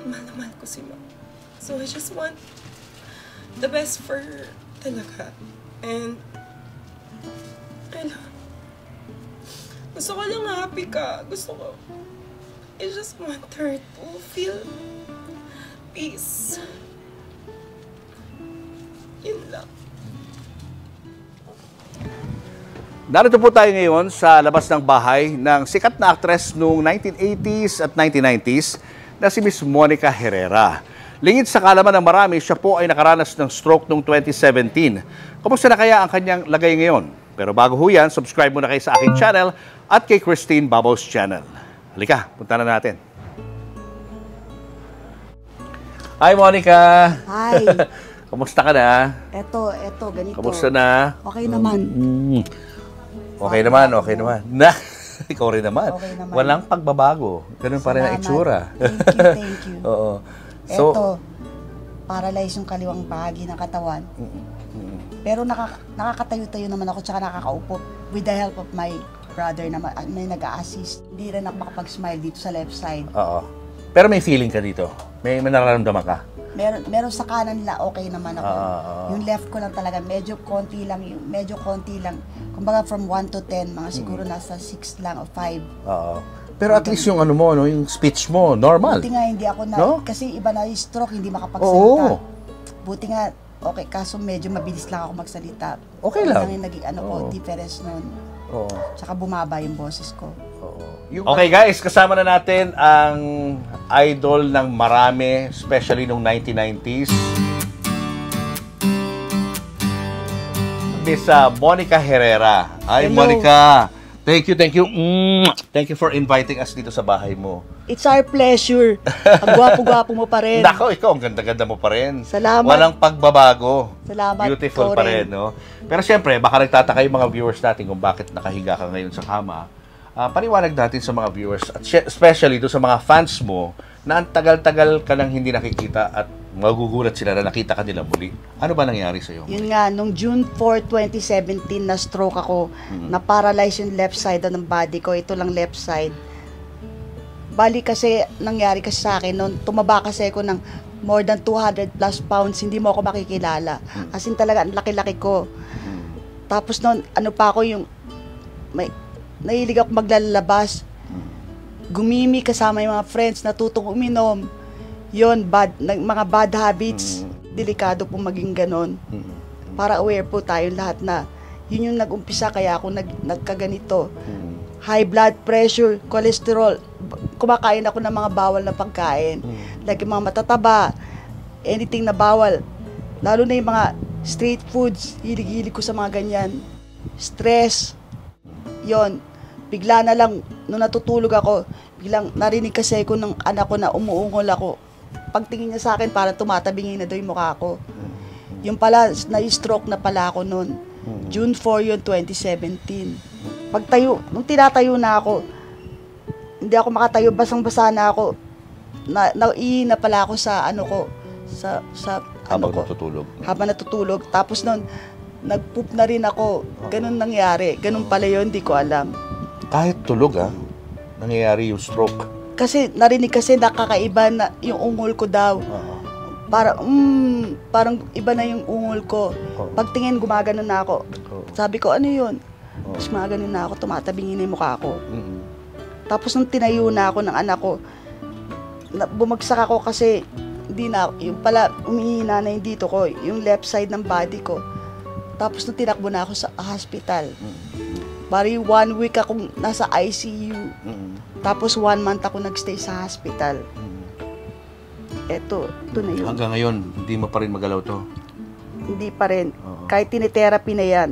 mahal na mahal ko si Mom. So I just want the best for her talaga. And gusto ko lang happy ka. Gusto ko, I just want her to feel peace. Yun lang. Narito po tayo ngayon sa labas ng bahay ng sikat na aktres noong 1980s at 1990s na si Miss Monica Herrera. Lingid sa kaalaman ng marami, siya po ay nakaranas ng stroke noong 2017. Kamusta na kaya ang kanyang lagay ngayon? Pero bago ho yan, subscribe muna kayo sa aking channel at kay Christine Babos channel. Halika, punta na natin. Hi Monica! Hi! Kamusta ka na? Eto, ganito. Kamusta na? Okay naman. Okay naman. Na, ikaw rin naman. Okay naman. Walang pagbabago. Ganun pa rin ang itsura. Thank you. Oo. So, eto, paralyzed yung kaliwang bahagi ng katawan. Pero nakakatayo-tayo naman ako tsaka nakakaupo with the help of my brother na may nag-a-assist. Hindi rin ako makapag-smile dito sa left side. oo. Pero may feeling ka dito? May nararamdaman ka? Meron sa kanan nila okay naman ako. Yung left ko lang talaga, medyo konti lang. Kumbaga from 1 to 10, mga siguro nasa 6 lang o 5. Oo. Pero at least yung ano mo, no, yung speech mo, normal. Buti nga hindi ako No? kasi iba na yung stroke, hindi makapagsalita. Oo. Buti nga, okay, kaso medyo mabilis lang ako magsalita. Okay lang. Yung naging difference nun. Oo. Tsaka bumaba yung boses ko. Okay guys, kasama na natin ang idol ng marami, especially nung 1990s. Miss Monica Herrera. Hi Hello. Monica. Thank you. Thank you for inviting us dito sa bahay mo. It's our pleasure. Ang gwapo-gwapo mo pa rin. Nako, ikaw, ang ganda-ganda mo pa rin. Salamat. Walang pagbabago. Salamat. Beautiful pa rin, no? Pero siyempre, baka nagtataka yung mga viewers natin kung bakit nakahiga ka ngayon sa kama. Paliwanag natin sa mga viewers, at especially do sa mga fans mo, na ang tagal-tagal ka nang hindi nakikita at magugulat sila na nakita ka nila muli. Ano ba nangyari sa'yo? Yun nga, nung June 4, 2017, na-stroke ako, na-paralyze yung left side ng body ko. Ito lang left side. Bali kasi, nangyari kasi sa akin, noon tumaba kasi ako ng more than 200 plus pounds, hindi mo ako makikilala. As in talaga, ang laki-laki ko. Tapos noon, ano pa ako yung, nahilig ako maglalabas. Gumimi kasama yung mga friends, natutong uminom. Yun, mga bad habits. Delikado po maging ganon. Para aware po tayo lahat na yun yung nag-umpisa kaya ako nagkaganito. High blood pressure, cholesterol. Kumakain ako ng mga bawal na pagkain. Like yung mga matataba, anything na bawal. Lalo na yung mga street foods, hilig-hilig ko sa mga ganyan. Stress. Yon, bigla na lang, nung natutulog ako, biglang narinig kasi ako ng anak ko na umuungol ako. Pagtingin niya sa akin, parang tumatabingin na daw yung mukha ko. Yung pala, na-stroke na pala ako noon. June 4 yun, 2017. Pagtayo, nung tinatayo na ako, hindi ako makatayo, basang-basa na ako. Naihi na pala ako sa ano ko, sa Habang ano ko. natutulog. Habang natutulog. Tapos noon, nag-poop na rin ako. Ganun nangyari. Ganun pala yun, hindi ko alam. Kahit tulog, nangyayari yung stroke. Kasi narinig kasi nakakaiba na yung ungol ko daw. Parang iba na yung ungol ko. Pagtingin, gumagano na ako. Sabi ko, ano yun? Tapos gumagano na ako, tumatabingin na yung mukha ko. Tapos nung tinayo na ako ng anak ko, bumagsak ako kasi hindi na, yung pala umihina na yung dito ko, yung left side ng body ko. Tapos nung tinakbo na ako sa hospital. Bari 1 week akong nasa ICU. Tapos 1 month ako nagstay sa hospital. Ito na yun. Hanggang ngayon, hindi mo pa rin magalaw to? Hindi pa rin. Kahit tinitherapy na yan.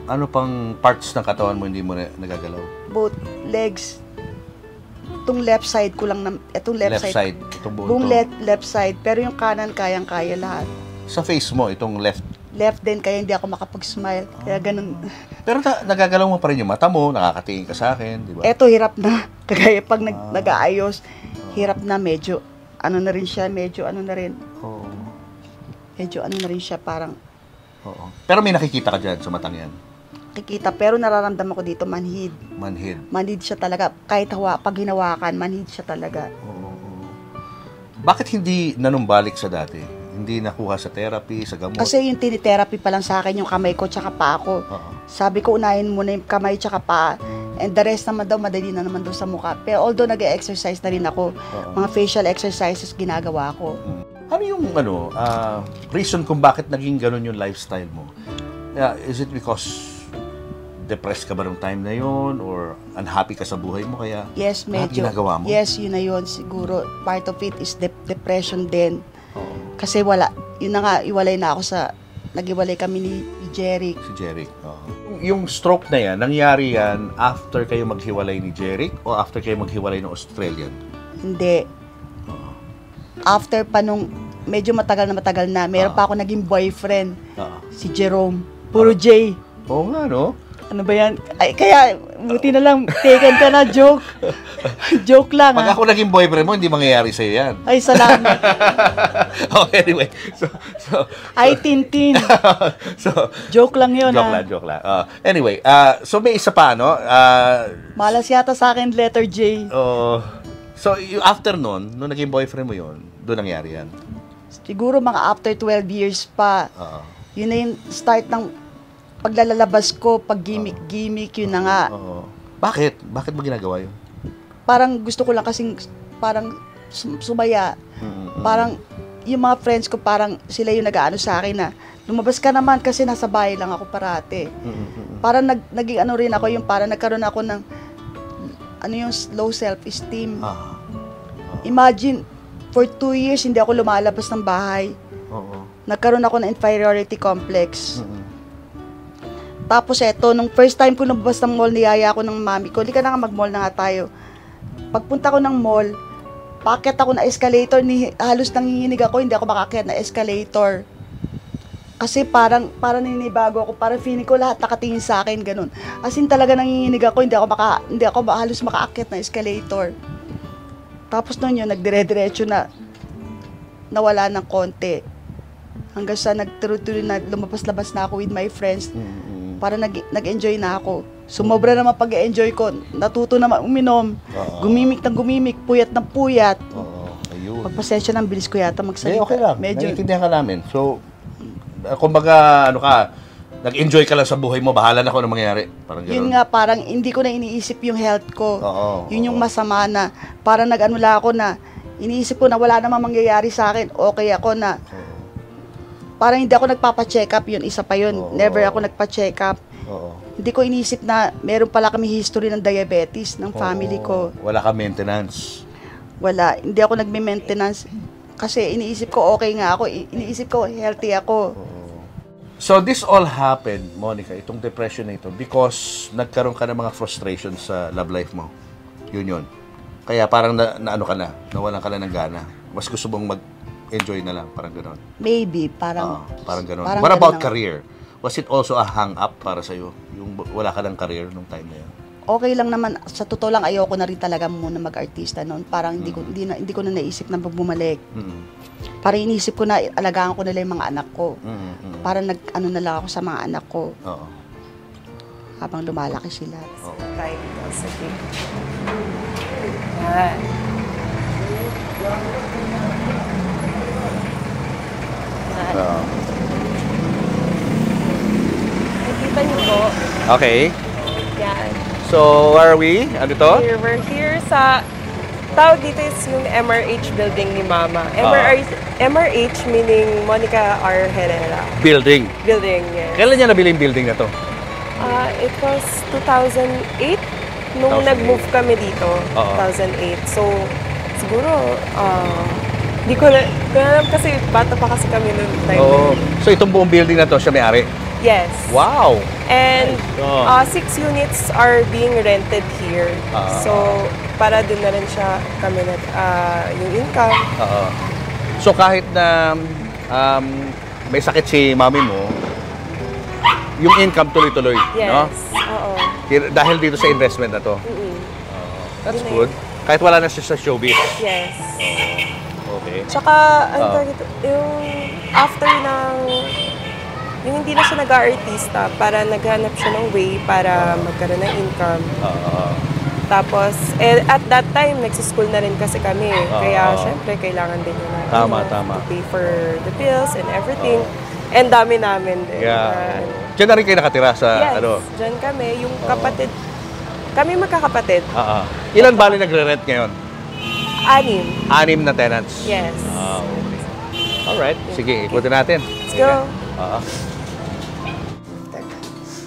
Ano pang parts ng katawan mo hindi mo nagagalaw? Both legs. Itong left side ko lang, itong left side. Itong buo Buong to. left side. Pero yung kanan, kayang-kaya lahat. Sa face mo, itong left. Left din, kaya hindi ako makapag-smile. Kaya ganun. Pero nagagalaw mo pa rin yung mata mo, nakakatingin ka sa akin, di ba? Eto, hirap na. Kagaya pag nag-aayos, hirap na medyo, ano na rin siya, medyo ano na rin. Medyo ano na rin siya, parang. Pero may nakikita ka dyan sa matang yan? Nakikita, pero nararamdaman ko dito, manhid. Manhid. Manhid siya talaga. Kahit pag hinawakan, manhid siya talaga. Bakit hindi nanumbalik sa dati? Hindi nakuha sa therapy, sa gamot? Kasi yung tinitherapy pa lang sa akin, yung kamay ko tsaka paa ko. Oo. Sabi ko, unahin muna yung kamay tsaka paa. And the rest naman daw, madali na naman daw sa mukha. Pero although nag-exercise na rin ako, mga facial exercises ginagawa ko. Ano yung reason kung bakit naging ganun yung lifestyle mo? Is it because depressed ka ba nung time na yon or unhappy ka sa buhay mo kaya Yes, lahat medyo. ginagawa mo? Yes, yun na yun. Siguro, part of it is depression din. Oo. Kasi yun na nga, nag-iwalay kami ni Jeric. Si Jeric. Yung stroke na yan, nangyari yan after kayo maghiwalay ni Jeric o after kayo maghiwalay ng Australian? Hindi. After pa nung medyo matagal na, meron pa ako naging boyfriend, si Jerome. Puro J. Oo nga, no? Ano ba yan? Ay, kaya, buti na lang, taken ka na, joke. Joke lang, Pag ako naging boyfriend mo, hindi mangyayari sa'yo yan. Ay, salamat. Anyway. Ay, Tintin. Joke lang yun, Joke lang. Anyway, so may isa pa, no? Malas yata sa akin, letter J. So, after nun, nung naging boyfriend mo yun, doon nangyari yan? Siguro mga after 12 years pa. Yun na yung start ng paglalabas ko, pag-gimmick, yun na nga. Bakit? Bakit mo ginagawa yun? Parang gusto ko lang kasing parang sumaya. Parang yung mga friends ko, parang sila yung nag-aano sa akin na lumabas ka naman kasi nasa bahay lang ako parate. Parang naging ano rin ako, yung parang nagkaroon ako ng yung low self-esteem. Imagine, for 2 years hindi ako lumalabas ng bahay. Nagkaroon ako ng inferiority complex. Tapos eto, nung first time ko lumabas ng mall, niyaya ako ng mami ko, ka na nga mag-mall na nga tayo. Pagpunta ko ng mall, paakyat ako na escalator, halos nanginginig ako, hindi ako makakyat na escalator. Kasi parang ninibago ako, parang feeling ko lahat nakatingin sa akin, ganun. As in talaga nanginginig ako, hindi ako halos makaakyat na escalator. Tapos noon yun, nagdire-diretso na nawala ng konti. Hanggang sa nagtuloy-tuloy na lumabas-labas na ako with my friends. Para nag-enjoy na ako. Sumobra naman pag-enjoy ko. Natuto naman uminom. Gumimik ng gumimik, puyat ng puyat. Ayun. Pagpasensya ng bilis ko yata magsalita. Okay lang. Medyo, naiintindihan ka namin. So, kumbaga, nag-enjoy ka lang sa buhay mo, bahala na kung ano mangyayari. Parang gano'n. yun nga, parang hindi ko na iniisip yung health ko. Yun yung masama na, parang nag-anula ako na, iniisip ko na wala namang mangyayari sa akin, okay ako na. Parang hindi ako nagpapa-check up, yun, isa pa yun. Never ako nagpa-check up. Hindi ko iniisip na meron pala kami history ng diabetes ng family ko. Wala ka maintenance. Wala, hindi ako nagme-maintenance. Kasi iniisip ko okay nga ako, iniisip ko healthy ako. So this all happened, Monica, itong depression na ito, because nagkaroon ka ng mga frustration sa love life mo. Yun. Kaya parang naano ka na, nawalan ka na ng gana. Mas gusto mong mag-enjoy na lang, parang gano'n. Maybe, parang gano'n. parang What about ganun. career? Was it also a hang-up para sa'yo? Yung wala ka ng career nung time na yun? Okay lang naman, sa totoo lang ayoko na rin talaga muna mag-artista noon. Parang hindi ko na naisip na bumalik. Parang iniisip ko na alagaan ko nila yung mga anak ko. Parang nag-ano na lang ako sa mga anak ko. Habang lumalaki sila. Try dito. Sige. Yan. Nakikita niyo po. Okay. Yan. So, where are we? Ano to? We're here sa, tawag dito is yung MRH building ni Mama. MRH meaning Monica R. Herrera. Building. Building, yes. Kailan niya nabili yung building na to? It was 2008 nung 2008. nag-move kami dito. 2008. So, siguro, di ko na alam kasi bata pa kasi kami noon time. So, itong buong building na to, siya may-ari? Yes. Wow! And 6 units are being rented here. So, para dun na rin siya kami yung income. So, kahit na may sakit si mami mo, yung income tuloy-tuloy, Yes. no? Oo. Dahil dito sa investment na to. That's good. Kahit wala na siya sa showbiz. Yes. Okay. Tsaka, ano tawag ito, yung after yung hindi na siya nag-aartista, para naghanap siya ng way para magkaroon ng income. Tapos, at that time, nagsischool na rin kasi kami. Kaya, syempre, kailangan din yun na Tama. to pay for the bills and everything. And dami namin din. Yeah. Diyan na rin kayo nakatira sa Yes, dyan kami. Yung kapatid, kami magkakapatid. Ilan bali nagre-rent ngayon? 6. 6 na tenants? Yes. Okay. Alright. Sige, ikutin natin. Let's go.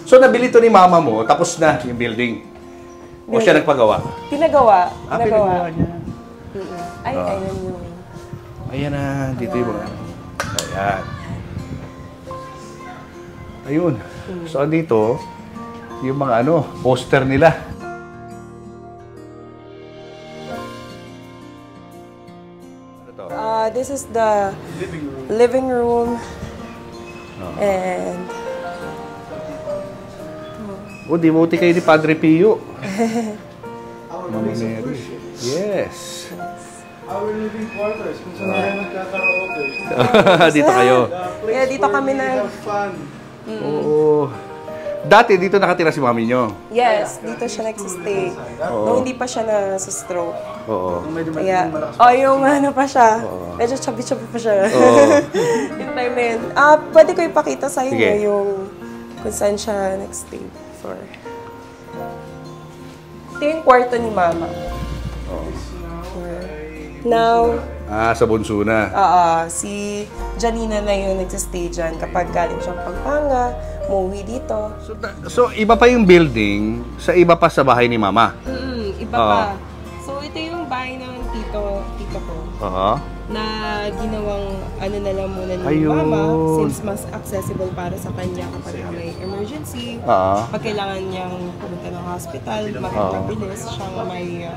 So, nabili to ni mama mo, tapos na yung building. O siya nagpagawa? Pinagawa. Pinagawa niya. Ay, ayun yung... Ayan na, dito yung mga... Ayan. Ayun. So, andito, yung mga poster nila. Ano to? This is the living room. And... Di buti kayo ni Padre Pio. Mama Mary. Yes. Our living quarters, kung saan tayo nagkakaraoke. Dito kayo. Yeah, dito kami na... Fun. Oo. Dati dito nakatira si mami nyo. Yes, dito siya nagsistay. Nung hindi pa siya na-stroke. Oo. Kaya, yung pa siya. Medyo chubby-chubby pa siya. Yung time na yun. Pwede ko ipakita sa inyo yung kung saan siya nagstay before. Ito yung kwarto ni Mama. Now, sa bunso na. si Janina na yun nagsistay dyan kapag galing siyang Pampanga, umuwi dito. So, iba pa yung building sa iba pa sa bahay ni Mama? Iba pa. So, ito yung bahay ng tito ko. Na ginawang na lang muna ni Mama since mas accessible para sa kanya kapag may emergency. Pag kailangan niyang pumunta ng hospital, mabilis siyang may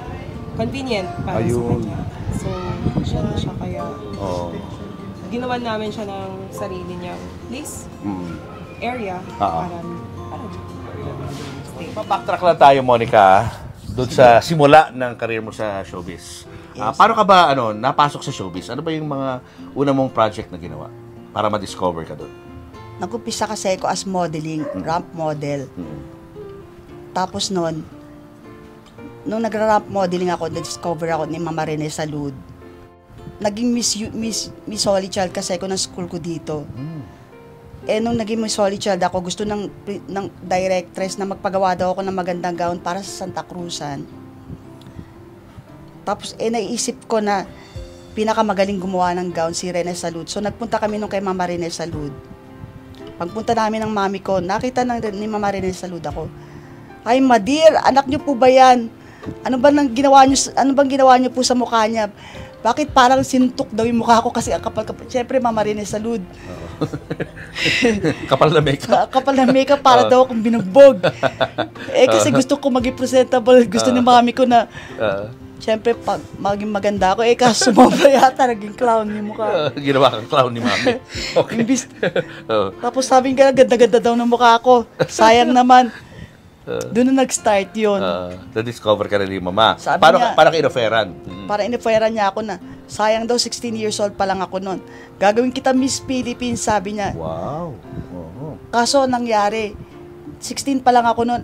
convenient para sa kanya. So, siya na siya kaya. Ginawan namin siya ng sarili niyang place, area, para stay. Backtrack lang tayo, Monica, doon sa simula ng career mo sa showbiz. Paano ka ba napasok sa showbiz? Ano ba yung mga una mong project na ginawa para ma-discover ka doon? Nag-umpisa kasi ako as modeling, ramp model. Tapos nung nagra-ramp modeling ako, na-discover ako ni Mama Rene Salud. Naging Miss Holy Child kasi ako ng school ko dito. Nung naging Miss Holy Child ako, gusto ng directress na magpagawa daw ako ng magandang gown para sa Santa Cruzan. Tapos, naisip ko na pinakamagaling gumawa ng gown si Rene Salud. So, nagpunta kami nung kay Mama Rene Salud. Pagpunta namin ng mami ko, nakita ni Mama Rene Salud ako. Ay, Madir, anak niyo po ba yan? Ano bang ginawa niyo po sa mukha niya? Bakit parang sinuntok daw yung mukha ko kasi ang kapal-kapal. Siyempre, Mama Rene Salud. Kapal na makeup? Kapal na makeup para daw akong binugbog. Kasi gusto ko maging presentable. Gusto ni mami ko na... Siyempre, pag maging maganda ako, kaso sumobra yata, naging clown yung mukha. Ginawa kang clown ni mami. Okay. Tapos sabi nga, ganda-ganda daw ng mukha ko. Sayang naman. Doon na nag-start yun. Na-discover ka na ni Mama. Niya, parang inoferan. Parang inoferan niya ako na, sayang daw, 16 years old pa lang ako noon. Gagawin kita Miss Philippines, sabi niya. Wow. Kaso nangyari, 16 pa lang ako noon.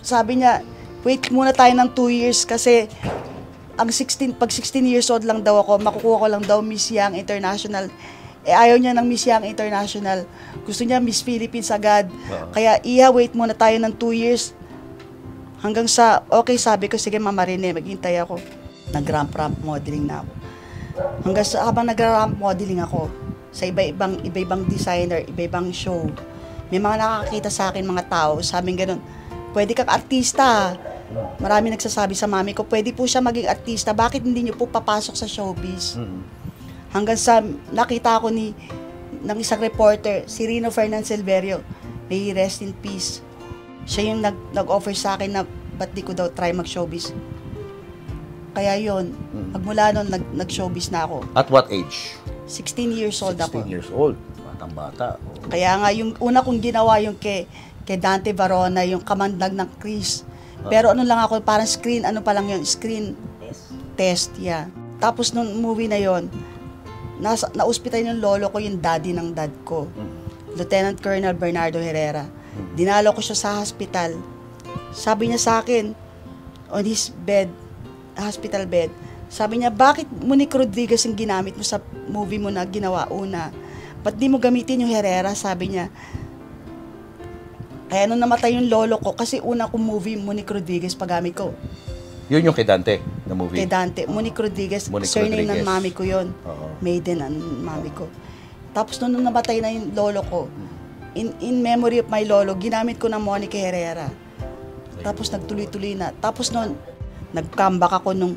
Sabi niya, wait muna tayo ng 2 years kasi pag 16 years old lang daw ako, makukuha ko lang daw Miss Young International. Ayaw niya ng Miss Young International. Gusto niya Miss Philippines agad. Kaya wait muna tayo ng 2 years. Hanggang sa, okay, sabi ko, sige Mama Rene, maghintay ako. Nag-ramp modeling na ako. Hanggang sa, habang nag-ramp modeling ako, sa iba-ibang designer, iba-ibang show, may mga nakakita sa akin mga tao, sabing ganun, pwede kang artista. Marami nagsasabi sa mami ko, pwede po siya maging artista, bakit hindi niyo po papasok sa showbiz? Hanggang sa nakita ako ng isang reporter, si Rino Fernan Silverio, may rest in peace. Siya yung nag-offer sa akin na ba't di ko daw try mag-showbiz. Kaya yun, magmula nun, nag-showbiz na ako. At what age? 16 years old ako. 16 years old. Batang-bata. Kaya nga, yung una kong ginawa yung kay Dante Varona, yung kamandag ng Chris. Pero ano lang ako, parang screen test, yeah. Tapos nung movie na yon, na-hospital yung lolo ko, yung daddy ng dad ko. Lieutenant Colonel Bernardo Herrera. Dinalo ko siya sa hospital. Sabi niya sa akin, on his bed, hospital bed. Sabi niya, bakit Monique Rodriguez yung ginamit mo sa movie mo na ginawa una? Ba't di mo gamitin yung Herrera? Sabi niya. Kaya nung namatay yung lolo ko, kasi una kong movie, Monique Rodriguez, paggamit ko. Yun yung kay Dante na movie? Kay Dante. Monique Rodriguez, surname ng mami ko yun. Maiden ang mami ko. Tapos nung namatay na yung lolo ko, in memory of my lolo, ginamit ko ng Monique Herrera. Tapos nagtuloy-tuloy na. Tapos nung nag-comeback ako nung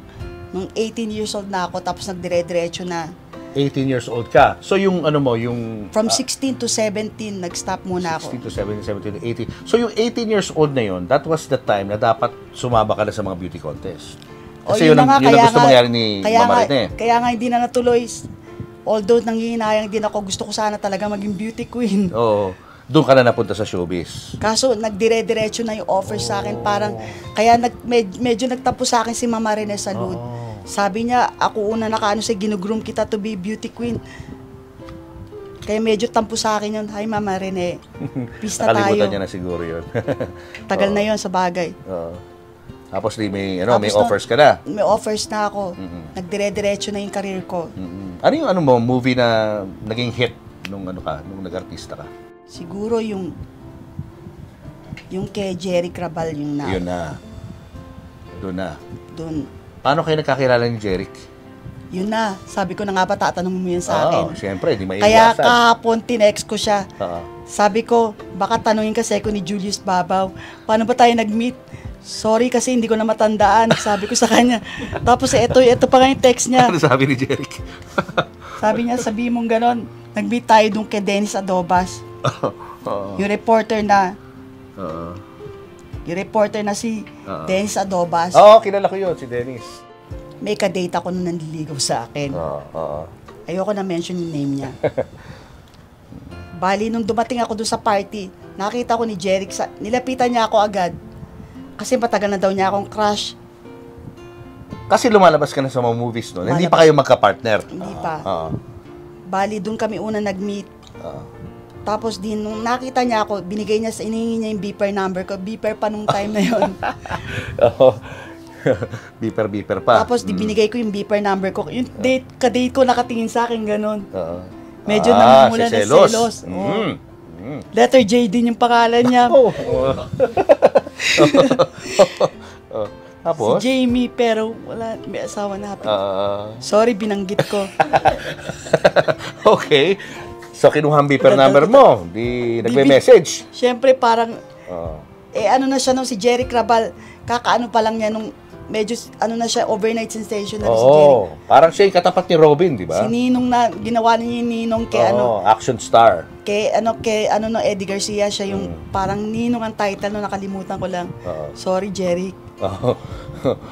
18 years old na ako, tapos nagdire-diretso na. 18 years old ka. So yung ano mo, yung... From 16 to 17, nag-stop muna ako. 16 to 17, 17 to 18. So yung 18 years old na yun, that was the time na dapat sumaba ka na sa mga beauty contest. Kasi yun ang gusto mangyari ni Mama Rene. Kaya nga hindi na natuloy. Although nanghihinayang din ako, gusto ko sana talaga maging beauty queen. Oo. Doon ka na napunta sa showbiz. Kaso nagdire-diretso na yung offer sa akin. Parang, kaya medyo nagtapos sa akin si Mama Rene Salud. Sabi niya, ako una nakaano sa ginugroom kita to be beauty queen. Kaya medyo tampo sa akin yun. Hi Mama Rene, peace na tayo. Nakalimutan niya na siguro yun. Tagal na yun sa bagay. Tapos may offers ka na. May offers na ako. Nagdire-diretso na yung career ko. Ano yung movie na naging hit nung nag-artista ka? Siguro yung kay Jerry Crabal yung na. Yun na. Doon na. Doon. Paano kayo nagkakilala ni Jeric? Yun na. Sabi ko na nga ba, tatanong mo yun sa akin. Siyempre, di maiiwasan. Kaya kahapon, tinext ko siya. Sabi ko, baka tanungin kasi ko ni Julius Babaw, paano ba tayo nag-meet? Sorry kasi hindi ko na matandaan. Sabi ko sa kanya. Tapos ito pa nga yung text niya. Ano sabi ni Jeric? Sabi niya, sabi mong ganon, nag-meet tayo dun kay Dennis Adobas. Yung reporter na. Yung reporter na si Dennis Adobas. Kilala ko yun, si Dennis. May ka-date ako nung nanliligaw sa akin. Ayoko na mention yung name niya. Bali, nung dumating ako doon sa party, nakita ko ni Jeric, nilapitan niya ako agad. Kasi matagal na daw niya akong crush. Kasi lumalabas ka na sa mga movies noon. Hindi pa kayo magka-partner. Hindi pa. Bali, doon kami una nag-meet. Tapos din, nung nakita niya ako, inihingi niya yung beeper number ko. Beeper pa nung time na yun. Beeper pa. Tapos binigay ko yung beeper number ko. Yung ka-date ko nakatingin sa akin, ganun. Medyo namumula na selos. Letter J din yung pangalan niya. Tapos? Si Jamie, pero wala, may asawa na happy. Sorry, binanggit ko. Okay. So, kinuha ang beeper number mo. Di nagme-message. Siyempre, parang, ano na siya nung si Jerry Crabal, kakaano pa lang niya nung, medyo, ano na siya, overnight sensation na si Jerry. Parang siya yung katapat ni Robin, di ba? Si Ninong na, ginawa niya yung Ninong kay action star. Kay no, Eddie Garcia, siya yung parang Ninong ang title, no, nakalimutan ko lang. Sorry, Jerry.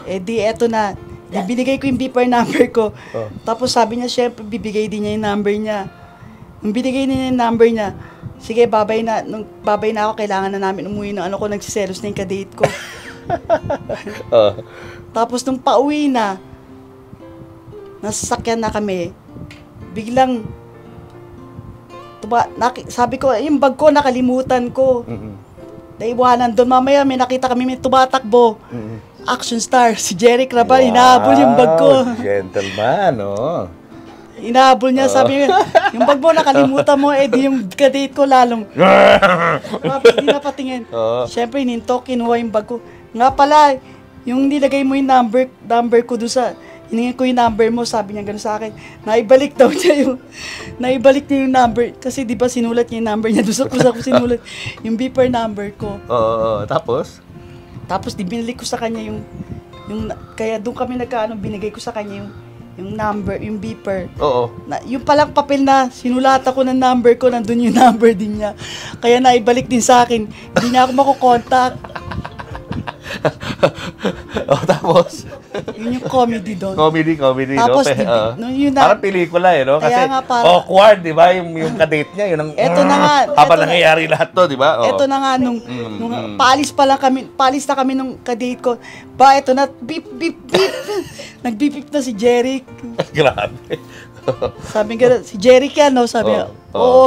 Di, eto na. Binigay ko yung beeper number ko. Tapos sabi niya, syempre, bibigay din niya yung number niya. Nung binigay niya yung number niya, sige, babay na. Nung babay na ako, kailangan na namin umuwi ng ko, nagsiselos na yung kadate ko. Tapos nung pauwi na, nasasakyan na kami, biglang, sabi ko, yung bag ko, nakalimutan ko. Naiwanan doon. Mamaya may nakita kami, may tumatakbo. Action star, si Jerry Crabal, hinahabol yung bag ko. Gentleman, Inahabol niya, sabi niya, yung bag mo, nakalimutan mo, di yung kadate ko lalong. Hindi na patingin. Siyempre, hininto, kinuha yung bag ko. Nga pala, yung nilagay mo yung number ko doon sa, hiningin ko yung number mo, sabi niya gano'n sa akin. Naibalik daw niya naibalik niya yung number. Kasi di ba sinulat niya yung number niya, doon sa ko sinulat yung beeper number ko. Tapos? Tapos, binalik ko sa kanya kaya doon kami binigay ko sa kanya yung number, yung beeper. Yung palang papel na sinulat ako ng number ko, nandun yung number din niya. Kaya naibalik din sa akin. Hindi niya ako makukontak. Tapos? Yun yung comedy doon. Comedy, tapos, parang pelikula no? Kasi awkward, di ba? Yung kadate niya, yun ang... Eto na nga. Habang nangyayari lahat to, di ba? Eto na nga, nung paalis na kami nung kadate ko. Eto na, beep, beep, beep. Nag-beep na si Jeric. Grabe. Sabi nga, si Jeric yan, no? Sabi niya,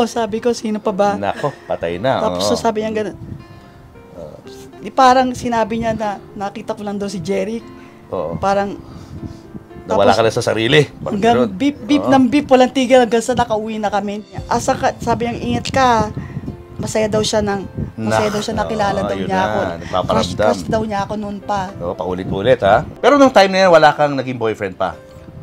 sabi ko, sino pa ba? Nako, patay na. Tapos sabi niya gano'n. Di parang sinabi niya na nakita ko lang daw si Jeric. Oo. Parang Nawala ka na sa sarili. hanggang beep ng beep, walang tigil hanggang sa nakauwi na kami. Sabi niya, ingat ka. Masaya daw siya nakilala daw niya ako. Crush daw niya ako noon pa. Paulit-ulit ha. Pero nung time na yan, wala kang naging boyfriend pa?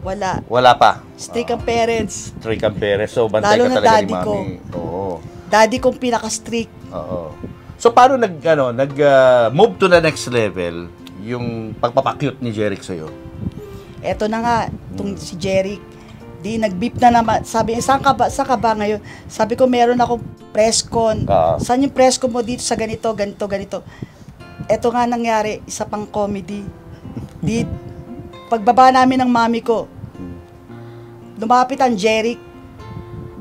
Wala. Wala pa? Strict ang parents. Strict ang parents. So, bantay Lalo ka na talaga daddy ni Mami. ko. Oo. Daddy kong pinaka-strict. Oo. So, paano move to the next level yung pagpapakyut ni Jeric sa'yo? Eto na nga, si Jeric, di nag-beep na naman. Sabi, saan ka ba ngayon? Sabi ko, meron akong press con. Saan yung press con mo dito sa ganito? Eto nga nangyari, isa pang comedy. Pagbaba namin ng mami ko, lumapit ang Jeric.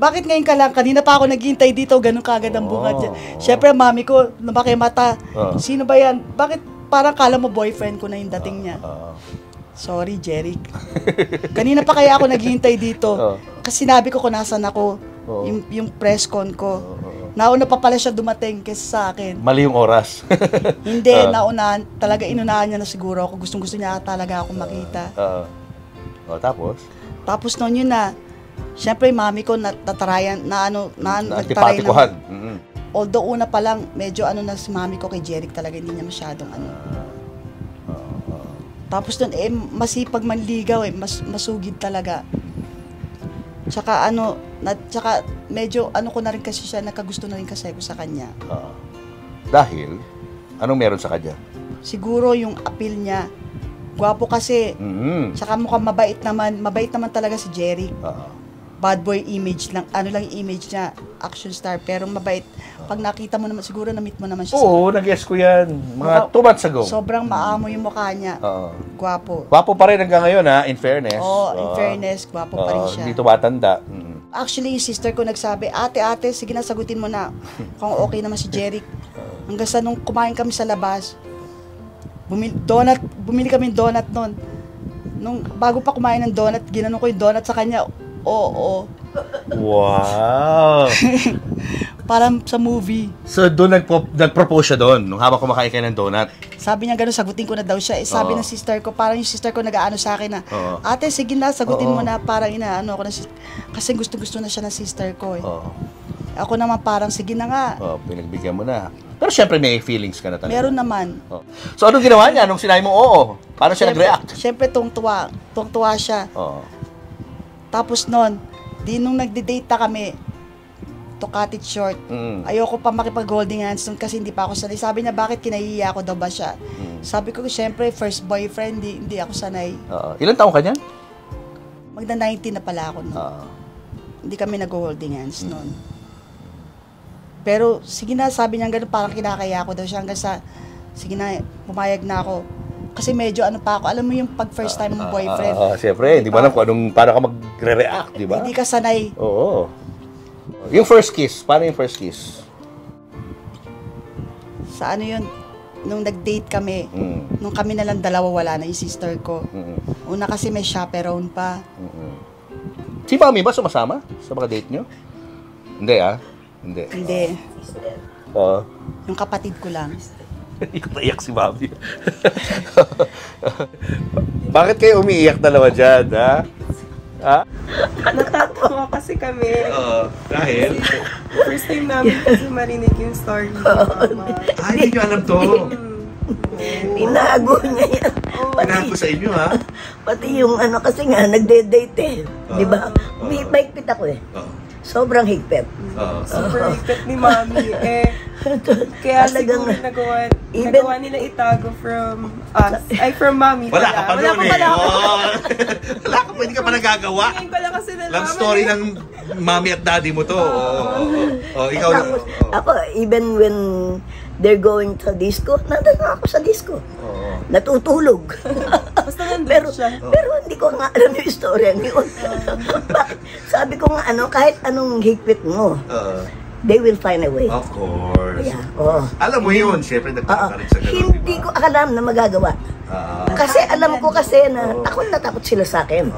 Bakit ngayon ka lang? Kanina pa ako naghihintay dito, ganun kagad ang bunga dyan. Siyempre, mami ko, lumaki mata. Sino ba yan? Bakit parang kala mo boyfriend ko na yung dating niya? Sorry, Jeric. Kanina pa kaya ako naghihintay dito. Kasi sinabi ko kung nasan ako, yung press con ko. Nauna pa pala siya dumating kaysa sa akin. Mali yung oras. Hindi, inunahan niya na siguro ako. Gustong-gusto niya talaga akong makita. Tapos? Tapos noon yun na, siyempre mami ko natatarayan, antipatikuhan. Although una pa lang, medyo na si mami ko kay Jeric talaga, hindi niya masyadong Tapos doon, masipag manligaw masugid talaga. Tsaka medyo ko na rin kasi siya, nakagusto na rin kasi ako sa kanya. Dahil, anong meron sa kanya? Siguro yung appeal niya. Gwapo kasi. Tsaka mukhang mabait naman talaga si Jeric. Bad boy image lang, lang image niya, action star, pero mabait. Pag nakita mo naman, siguro na-meet mo naman siya. Oo, nag-guess ko yan. Mga 2 months ago. Sobrang maamo yung mukha niya. Gwapo. Gwapo pa rin hanggang ngayon ha, in fairness. In fairness, gwapo pa rin siya. Hindi tumatanda. Actually, yung sister ko nagsabi, ate, sige na, sagutin mo na kung okay naman si Jeric. Hanggang sa nung kumain kami sa labas, bumili kami donut noon. Bago pa kumain ng donut, ginanong ko yung donut sa kanya. Oo. Wow! Parang sa movie. So, doon nag-propose siya doon, nung habang kumakain kayo ng donut? Sabi niya gano'n, sagutin ko na daw siya. Sabi ng sister ko, parang yung sister ko nag-aano sa akin na, ate, sige na, sagutin mo na, parang inaano ako na, kasi gusto na siya ng sister ko eh. Ako naman parang, sige na nga. Pinagbigyan mo na. Pero syempre may feelings ka na talaga. Meron naman. So, anong ginawa niya nung sinabi mo oo? Paano siya nag-react? Syempre, tuwang-tuwa siya. Tapos nung nagde-date na kami, to cut it short, ayoko pa makipag-holding hands nun kasi hindi pa ako sanay. Sabi niya, bakit kinahiya ako daw ba siya? Sabi ko, syempre, first boyfriend, hindi ako sanay. Ilan taong ka niyan? Magna-19 na pala ako nun. Hindi kami nag-holding hands nun. Pero, sige na, sabi niya gano'n, parang kinakaya ako daw siya hanggang sa, sige na, pumayag na ako. Kasi medyo pa ako, alam mo yung pag first time mong boyfriend. Siyempre, hindi mo alam kung paano ka magre-react, di ba? Hindi ka sanay. Oo. Yung first kiss, paano yung first kiss? Sa yun, nung nag-date kami, nung kami na lang dalawa, wala na yung sister ko. Una kasi may chaperone pa. Si Mami ba sumasama sa mga date nyo? Hindi Hindi. Yung kapatid ko lang. Iyak si Mami. Bakit kayo umiiyak dalawa dyan, ha? Natatawa kasi kami. Dahil? First time namin kasi marinig yung story ni Mama. Hindi nyo alam to. Tinago niya yan. Tinago sa inyo, ha? Pati yung kasi nga, nagde-date eh. Di ba? Mahigpit ako eh. Sobrang higpit. Super higpit ni Mami. Kaya siguro nagawa nila itago from us. Ay, from Mami. Wala ka pa doon eh. Wala ka pa, hindi ka pa nagagawa. Ngayon ko lang kasi nalaman. Love story ng Mami at Daddy mo to. Ikaw. Ako, even when they're going to disco, nandun ako sa disco. Natutulog. Basta nandun siya. Pero hindi ko nga alam yung istorya niyon. Sabi ko nga kahit anong higpit mo, they will find a way. Of course. Yeah, Alam mo yun, syempre nagtaka rin sa ganun, hindi ko alam na magagawa. Kasi alam ko kasi na takot sila sa akin.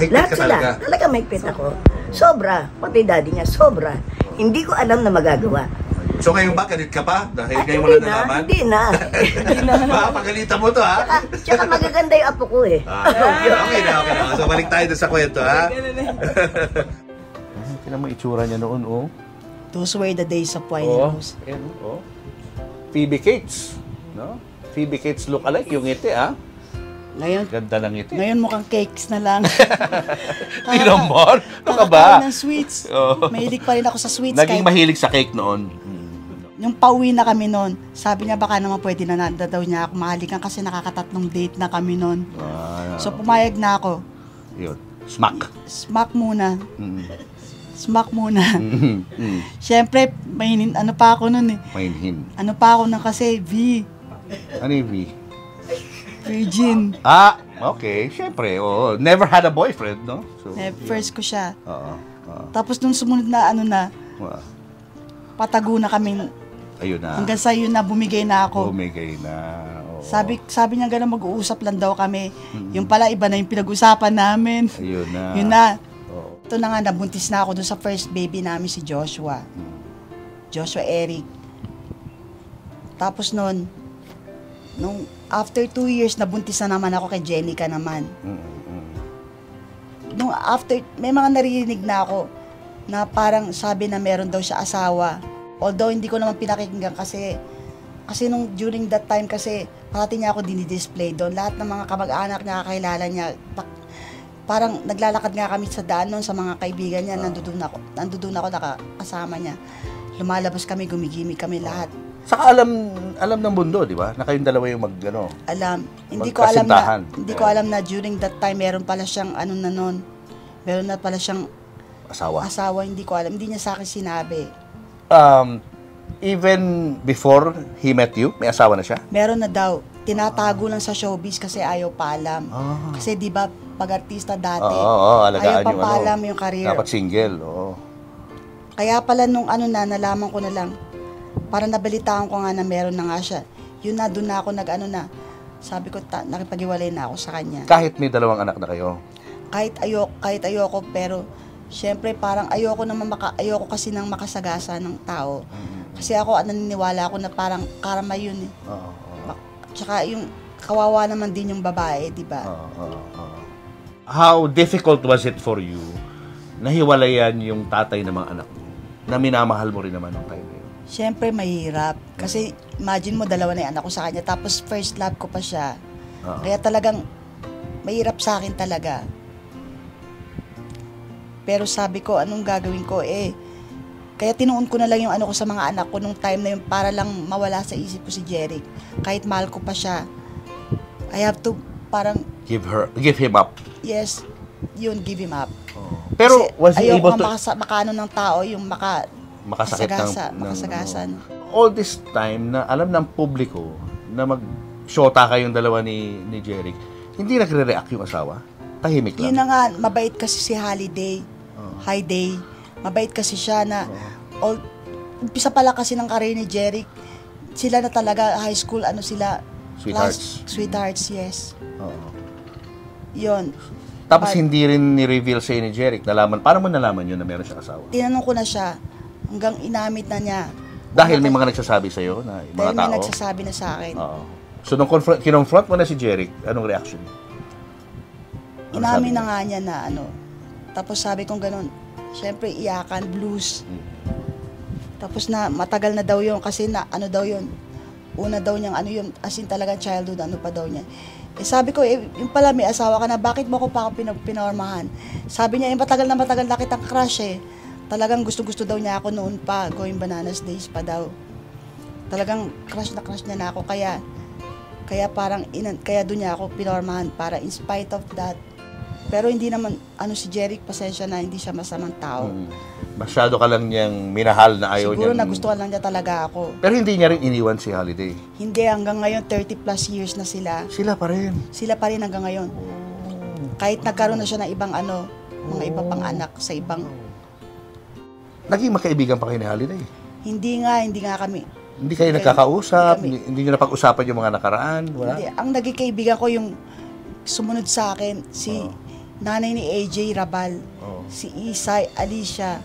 Lahat sila. Talaga mahigpit ako. Sobra. Pati daddy niya, sobra. Hindi ko alam na magagawa. So ngayon ba, galit ka pa? Dahil ngayon mo na nalaman? Hindi na. Makapagalitan mo to, ha? Tsaka magaganda yung apo ko eh. Okay na. So balik tayo doon sa kwento, ha? Tingnan mo itsura niya noon, oh. Those were the days of wine and rose. Oh. Phoebe Cates, no? Phoebe Cates look alike yung ngiti, ha? Ngayon, ganda ng ngiti. Ngayon mukhang cakes na lang. Hindi naman. Ano ka ba? Ng sweets. Mahilig pa rin ako sa sweets. Naging mahilig sa cake noon. Yung pauwi na kami noon, sabi niya baka naman pwede na daw niya ako mahalikan kasi nakakatatlong date na kami noon. So pumayag na ako. Yun. Smack. Smack muna. Smack muna. Siyempre, ano pa ako noon eh. Mahinhin. Ano pa ako noon kasi, V. Ano yung V? Virgin. Okay. Siyempre, never had a boyfriend, no? So, first ko siya. Tapos nung sumunod na patago na kami. Ayun na. Hanggang sa yun na, bumigay na ako. Bumigay na. Sabi niya gano'n, mag-uusap lang daw kami. Yung pala, iba na yung pinag-usapan namin. Ayun na. Yun na. Ito na nga, nabuntis na ako doon sa first baby namin, si Joshua. Joshua Eric. Tapos nung after 2 years, nabuntis na naman ako kay Jenica naman. Nung after, may mga naririnig na ako na parang sabi na meron daw siya asawa. Although hindi ko naman pinakikinggan kasi nung during that time kasi parati niya ako dinidisplay doon. Lahat ng mga kamag-anak niya, kakilala niya, parang naglalakad nga kami sa daan noon sa mga kaibigan niya, nandoon ako nakakasama niya. Lumalabas kami, gumigimik kami lahat. Saka alam ng mundo, di ba? Na kayong dalawa yung Alam. Hindi ko alam na during that time meron pala siyang meron na pala siyang asawa, hindi ko alam. Hindi niya sa akin sinabi. Even before he met you, may asawa na siya? Meron na daw. Tinatago lang sa showbiz kasi ayaw pa alam. Kasi di ba pag artista dati, ayaw pa alam yung career. Dapat single, Kaya pala nung nalaman ko na lang, parang nabalitaan ko nga na meron na nga siya. Yun na, doon na ako sabi ko, nakipag-iwalay na ako sa kanya. Kahit may 2 anak na kayo? Kahit ayoko, pero syempre parang ayoko kasi nang makasagasa ng tao. Kasi ako, naniniwala ako na parang karma yun eh. Tsaka yung kawawa naman din yung babae, di ba? How difficult was it for you na hiwalayan yung tatay ng mga anak mo? Na minamahal mo rin naman ng time na yun? Siyempre, mahirap. Kasi, imagine mo, 2 na yung anak ko sa kanya. Tapos, first love ko pa siya. Kaya talagang, mahirap sa akin talaga. Pero sabi ko, anong gagawin ko? Kaya tinuon ko na lang yung ko sa mga anak ko nung time na yun para lang mawala sa isip ko si Jeric. Kahit mahal ko pa siya. I have to, parang... Give him up. Yes. Yun, give him up. Pero, was he able to... Ayoko ng tao, yung makasakit makasagasan. All this time na alam ng publiko na mag-shota kayong dalawa ni Jeric, hindi nagre-react yung asawa? Tahimik lang? Yun na nga, mabait kasi si Holiday. Hi Day. Mabait kasi siya na umpisa pala kasi ng career ni Jeric. Sila na talaga, high school, Sweethearts. Sweethearts, yes. Yun. Tapos hindi rin ni-reveal sa'yo ni Jeric. Paano mo nalaman yun na meron siyang asawa? Tinanong ko na siya. Hanggang inamit na niya. Dahil may mga nagsasabi sa'yo na mga tao? Dahil may nagsasabi na sa akin. So, nung kinonfront mo na si Jeric, anong reaction? Inamin na nga niya na Tapos sabi kong ganun, syempre iyakan, blues. Tapos na matagal na daw yun kasi daw yun. Una daw niyang yun, as in talagang childhood, pa daw niya. Sabi ko, yung pala may asawa ka na, bakit mo ko pa ako pinormahan? Sabi niya, matagal na kitang crush eh. Talagang gusto-gusto daw niya ako noon pa, going bananas days pa daw. Talagang crush niya na ako, kaya parang, kaya doon niya ako pinormahan para in spite of that. Pero hindi naman, si Jeric, pasensya na, hindi siya masamang tao. Masyado ka lang niyang minahal na ayaw Siguro niyang... nagustuhan lang niya talaga ako. Pero hindi niya rin iniwan si Holiday? Hindi, hanggang ngayon, 30 plus years na sila. Sila pa rin? Sila pa rin hanggang ngayon. Kahit nagkaroon na siya ng ibang mga iba pang anak sa ibang... Naging magkaibigan pa kayo ni Holiday? Hindi nga kami. Hindi kayo nagkakausap? Hindi niyo napag-usapan yung mga nakaraan? Wala? Hindi. Ang naging kaibigan ko yung sumunod sa akin, si nanay ni AJ Rabal, si Isay, Alicia,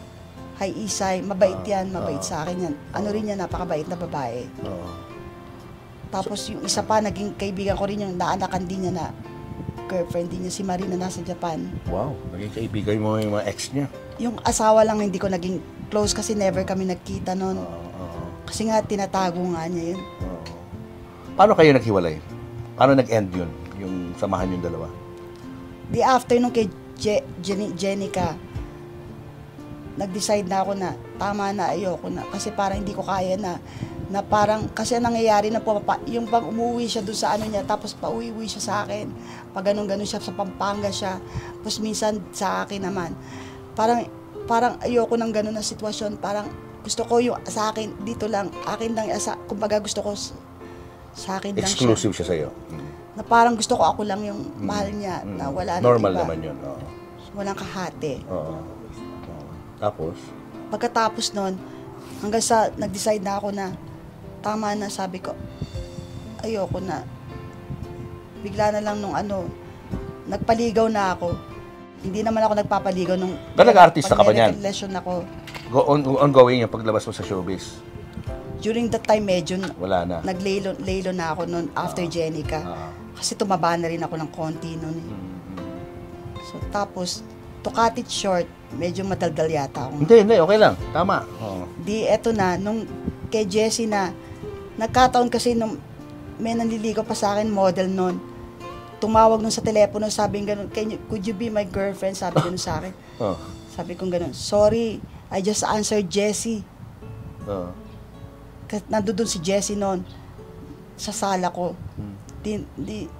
Hi Isay, mabait yan, mabait sa akin yan. Ano rin yan, napakabait na babae. Tapos yung isa pa, naging kaibigan ko rin yung naanakan din niya na girlfriend din niya, si Marina, nasa Japan. Wow, naging kaibigan mo yung mga ex niya. Yung asawa lang hindi ko naging close kasi never kami nagkita noon. Kasi nga tinatago nga niya yun. Paano kayo naghiwalay? Paano nag-end yun, yung samahan yung dalawa? Di after nung kay Jenica, nag-decide na ako na tama na, ayoko na. Kasi parang hindi ko kaya na parang, kasi ang nangyayari na po, yung pag umuwi siya doon sa ano niya, tapos pauwi-uwi siya sa akin. Pag ganun-ganun siya, sa Pampanga siya. Tapos minsan sa akin naman. Parang ayoko ng ganun na sitwasyon. Parang gusto ko yung sa akin, dito lang, akin lang, kumbaga gusto ko sa akin lang siya. Exclusive siya sa'yo. Na parang gusto ko ako lang yung mahal niya, na wala na normal iba. Naman yun. Walang kahati. Tapos? Pagkatapos nun, hanggang sa nag-decide na ako na tama na, sabi ko, ayoko na. Bigla na lang nung nagpaligaw na ako. Hindi naman ako nagpapaligaw nung nag-artista ka ba niyan? Pag-relation ako. Ongoing yung paglabas mo sa showbiz? During that time, medyo wala na. Naglaylo na ako noon after Jenica. Kasi tumaba na rin ako ng konti noon. So, tapos, to cut it short, medyo madaldal yata ako. Hindi, okay lang. Tama. Di, eto na, nung kay Jessie na, nagkataon kasi nung may nanliligaw pa sa akin, model noon, tumawag nun sa telepono, sabi ng ganun, could you be my girlfriend? Sabi ganun sa akin. Sabi kong ganun, sorry, I just answered Jessie. Nandun si Jessie noon, sa sala ko.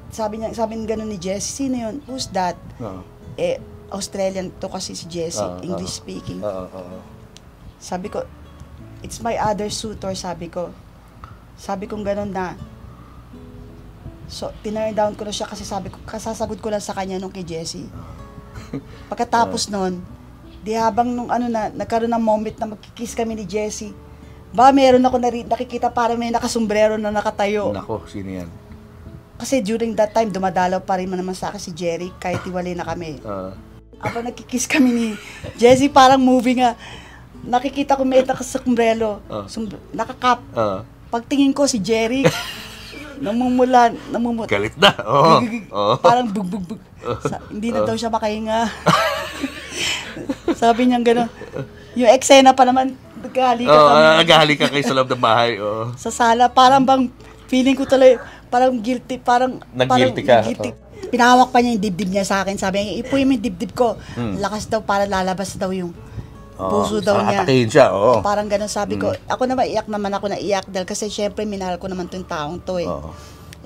Sabi ng ganun ni Jessie, sino yun? Who's that? Australian to kasi si Jessie, English speaking. Sabi ko, it's my other suitor, sabi ko. Sabi kong ganun na. So, tinurn down ko na siya kasi sabi ko, kasasagot ko lang sa kanya nung kay Jessie. Pagkatapos nun, di habang nung nagkaroon ng moment na magkikiss kami ni Jessie, meron ako nakikita parang may nakasombrero na nakatayo. Nako, sino yan? Kasi during that time, dumadalaw pa rin naman sa akin si Jerry, kahit iwalay na kami. Habang nagkikiss kami ni Jessie, parang movie nga. Nakikita ko may nakasombrero, nakakap. Pagtingin ko si Jerry, namumulan. Galit na. Parang bug. Hindi na daw siya makahinga. Sabi niya gano'n. Yung eksena pa naman, naghalika kami. Naghalika kayo sa loob ng bahay. Sa sala, parang bang feeling ko tuloy, parang guilty, nag-guilty ka. Pinahawak pa niya yung dibdib niya sa akin. Sabi niya, ipuin mo yung dibdib ko. Lakas daw, para lalabas daw yung puso daw niya. Atakihin siya, Parang gano'n sabi ko. Ako naman, iyak dahil kasi syempre minahal ko naman itong taong to eh.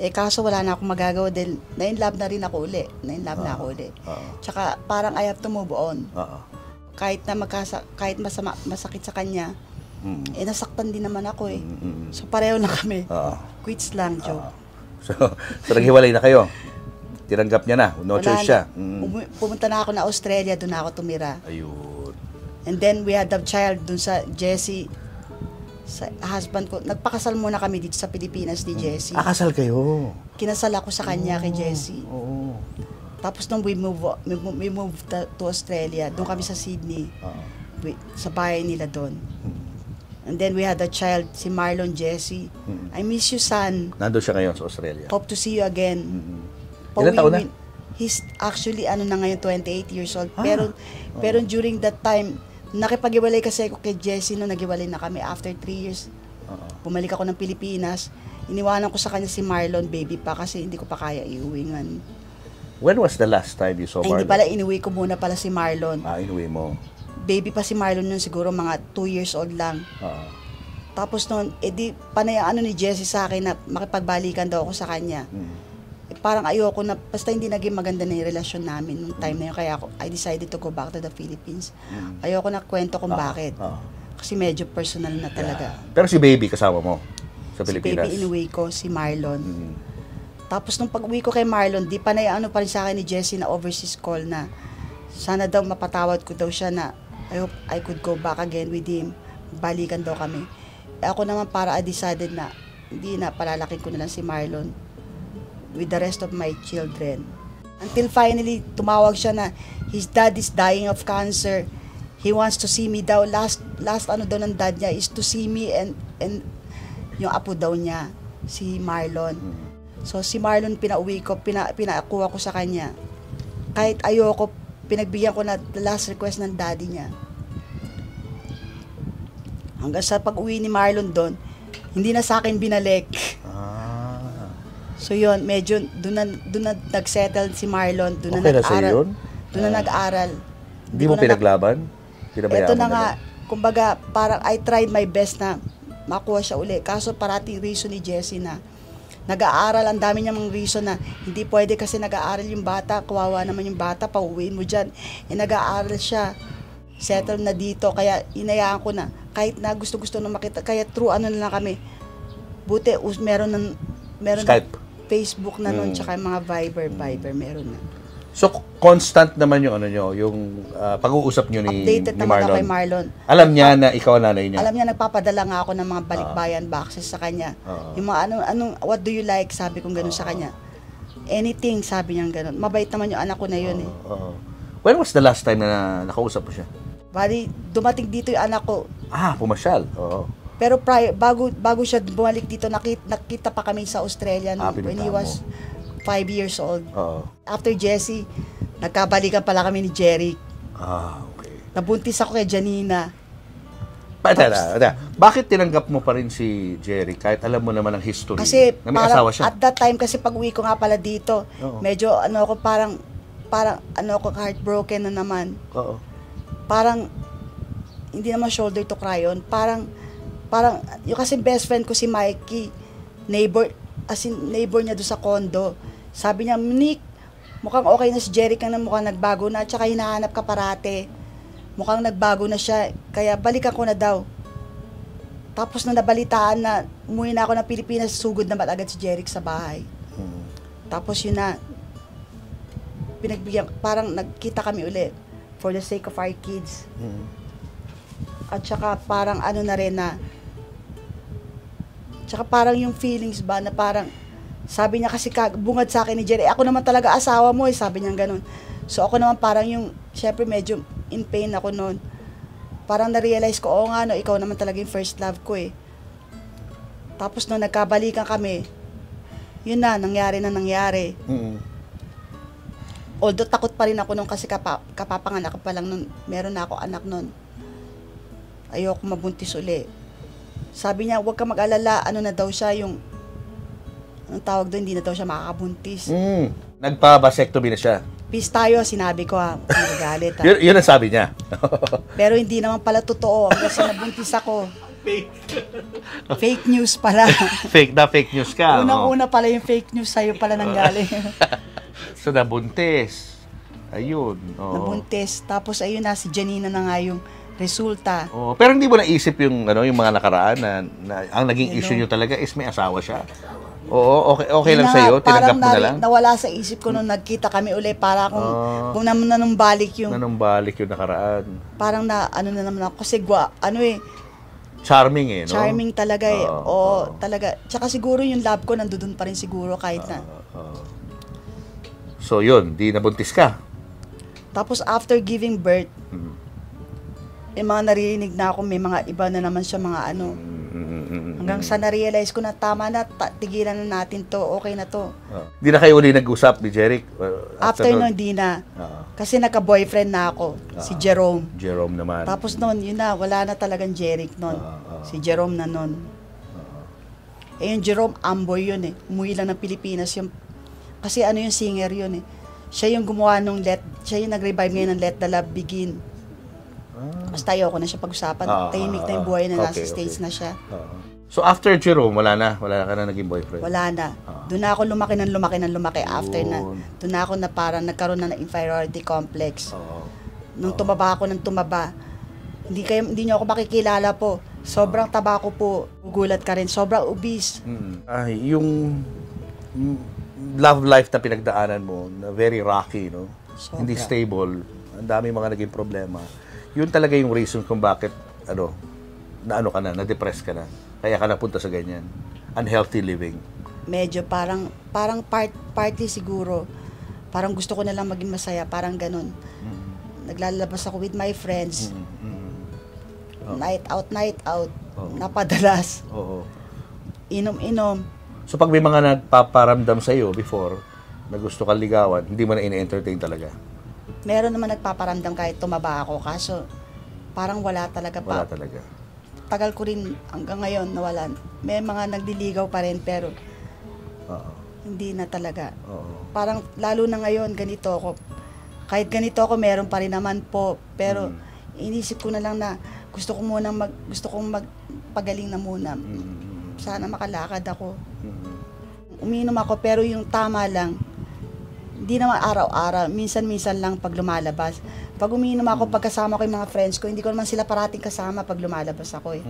Kaso wala na akong magagawa dahil na-in-love na rin ako uli. Tsaka parang I have to move on. Kahit masakit sa kanya, nasaktan din naman ako eh. So pareho lang kami. Quits lang, joke. So naghiwalay na kayo? Tiranggap niya na? No choice siya? Pumunta na ako na Australia, doon na ako tumira. Ayun. And then we had a child doon sa Jessie, sa husband ko. Nagpakasal muna kami dito sa Pilipinas ni Jessie. Kasal kayo? Kinasal ako sa kanya kay Jessie. Tapos nung we moved to Australia, doon kami sa Sydney, sa bahay nila doon. And then we had a child, si Marlon Jessie. I miss you, son. Nandun siya ngayon sa Australia. Hope to see you again. Ilan taon na? He's actually, na ngayon, 28 years old. Pero during that time, nakipag-iwalay kasi ako kay Jessie nung nag-iwalay na kami after 3 years. Bumalik ako ng Pilipinas. Iniwanan ko sa kanya si Marlon, baby pa, kasi hindi ko pa kaya iuwi nga. When was the last time you saw Marlon? Hindi pala, inuwi ko muna pala si Marlon. Inuwi mo. Baby pa si Marlon yun, siguro mga 2 years old lang. Tapos noon, panay ni Jessie sa akin na makipagbalikan daw ako sa kanya. Parang ayoko na, basta hindi naging maganda na yung relasyon namin nung time na yun. Kaya I decided to go back to the Philippines. Ayoko na kwento kung bakit. Kasi medyo personal na talaga. Pero si baby kasama mo sa Pilipinas? Si baby inuwi ko, si Marlon. Tapos nung pag-uwi ko kay Marlon, di pa na pa rin sa akin ni Jessie na overseas call na sana daw mapatawad ko daw siya na I hope I could go back again with him. Balikan daw kami. Ako naman I decided na hindi na, palalakin ko na lang si Marlon with the rest of my children. Until finally, tumawag siya na his dad is dying of cancer. he wants to see me daw. Last ano daw ng dad niya is to see me and yung apo daw niya, si Marlon. So si Marlon pinauwi ko, pinakuha ko sa kanya. Kahit ayoko, pinagbigyan ko na the last request ng daddy niya. Hanggang sa pag-uwi ni Marlon doon, hindi na sa akin binalik. So yun, medyo doon na nag-settle si Marlon, doon okay na nag-aral. Doon na nag-aral. Hindi mo pinaglaban? Ito na nga, kumbaga, parang I tried my best na makuha siya uli. Kaso parating reason ni Jessie na nag-aaral, ang dami niya mga reason na hindi pwede kasi nag-aaral yung bata, kawawa naman yung bata, pauwiin mo dyan. Nag-aaral siya, settle na dito, kaya inayaan ko na. Kahit na gusto-gusto na makita, kaya through ano na lang kami. Buti, meron Skype. Facebook na nun, tsaka mga Viber, meron na. So, constant naman yung ano nyo, yung pag-uusap nyo ni Updated naman ako kay Marlon. Alam niya na ikaw ang nanay niya? Alam niya, nagpapadala nga ako ng mga balikbayan boxes sa kanya. Yung mga what do you like, sabi kong gano'n sa kanya. Anything, sabi niya gano'n. Mabait naman yung anak ko na yun When was the last time na nakausap mo siya? Bali, dumating dito yung anak ko. Pumasyal. Pero bago siya bumalik dito, nakita pa kami sa Australia when he was 5 years old. After Jessie, nagkabalikan pala kami ni Jeric. Okay. Nabuntis ako kay Janina. Bakit tinanggap mo pa rin si Jeric kahit alam mo naman ang history kasi na may asawa siya? At that time, kasi pag uwi ko nga pala dito, medyo parang heartbroken na naman. Parang hindi naman shoulder to cry on. Parang yung kasi best friend ko si Mikey, neighbor niya doon sa condo. Sabi niya, Nick, mukhang okay na si Jeric na mukhang nagbago na, tsaka hinahanap ka parate. Mukhang nagbago na siya, kaya balikan ko na daw. Tapos na nabalitaan na umuwi na ako ng Pilipinas, sugod naman agad si Jeric sa bahay. Tapos yun na, pinagbigyan, parang nagkita kami ulit for the sake of our kids. At saka parang ano na rin na, tsaka parang yung feelings ba na parang, sabi niya kasi bungad sa akin ni Jerry, ako naman talaga asawa mo sabi niya ganun. So ako naman parang yung, syempre medyo in pain ako noon. Parang na-realize ko, nga no, ikaw naman talaga yung first love ko Tapos no, nagkabalikan kami, yun na, nangyari. Although takot pa rin ako noon kasi kapapanganak ko pa lang noon, meron na ako anak noon. Ayoko mabuntis uli. Sabi niya, huwag ka mag-alala, ano na daw siya, yung anong tawag doon, hindi na daw siya makakabuntis. Nagpa-vasectomy na siya. Peace tayo, sinabi ko nagagalit Yun ang sabi niya. Pero hindi naman pala totoo, kasi nabuntis ako. Fake news pala. Fake news ka. Unang-una pala yung fake news, sa'yo pala nanggaling. So nabuntis. Ayun. Nabuntis. Tapos ayun na, si Janina na nga yung resulta. Pero hindi mo naisip yung mga nakaraan na ang naging issue niyo talaga is may asawa siya. Okay lang sa'yo, tinanggap mo na lang. Nawala sa isip ko nung nagkita kami uli para kung nanumbalik yung nakaraan. Parang na naman ako kasi charming no? Charming talaga talaga. Tsaka siguro yung love ko nandoon pa rin siguro kahit na. So yun, di nabuntis ka. Tapos after giving birth, yung mga naririnig na ako, may mga iba na naman siya mga hanggang sa na-realize ko na tama na, tigilan na natin to, okay na to. Di na kayo uli nag-usap ni Jeric? After noon, di na. Kasi naka-boyfriend na ako, si Jerome. Jerome naman. Tapos noon, yun na, wala na talagang Jeric noon. Si Jerome na noon. Yung Jerome, amboy yun Umuwi lang ng Pilipinas yung, kasi yung singer yun Siya yung gumawa nung siya yung nag-revive ngayon ng Let the Love Begin. Basta ayoko na siya pag-usapan. Tahimik na yung buhay na nasa States na siya. So after Jerome, wala na ka na naging boyfriend? Wala na. Doon na ako lumaki after na. Doon na ako na parang nagkaroon na ng inferiority complex. Nung tumaba ako ng tumaba, hindi niyo ako makikilala po. Sobrang taba ko po. Gugulat ka rin. Sobrang obese. Yung love life na pinagdaanan mo, na very rocky, no? Hindi stable. Ang dami mga naging problema. Yun talaga yung reason kung bakit na-depress ka na. Kaya ka napunta sa ganyan. Unhealthy living. Medyo parang party siguro. Parang gusto ko na lang maging masaya, parang ganun. naglalabas ako with my friends. Night out. Napadalas. Inom-inom. So pag may mga nagpaparamdam sa iyo before na gusto kang ligawan, hindi mo na ini-entertain talaga? Meron naman nagpaparamdam kahit tumaba ako, kaso parang wala talaga pa. Wala talaga. Tagal ko rin hanggang ngayon nawalan. May mga nagdiligaw pa rin pero hindi na talaga. Parang lalo na ngayon ganito ako. Kahit ganito ako meron pa rin naman po, pero inisip ko na lang na gusto kong magpagaling na muna. Sana makalakad ako. Uminom ako pero yung tama lang. Hindi naman araw-araw, minsan-minsan lang pag lumalabas. Pag uminom ako, pagkasama ko yung mga friends ko, hindi ko naman sila parating kasama pag lumalabas ako eh.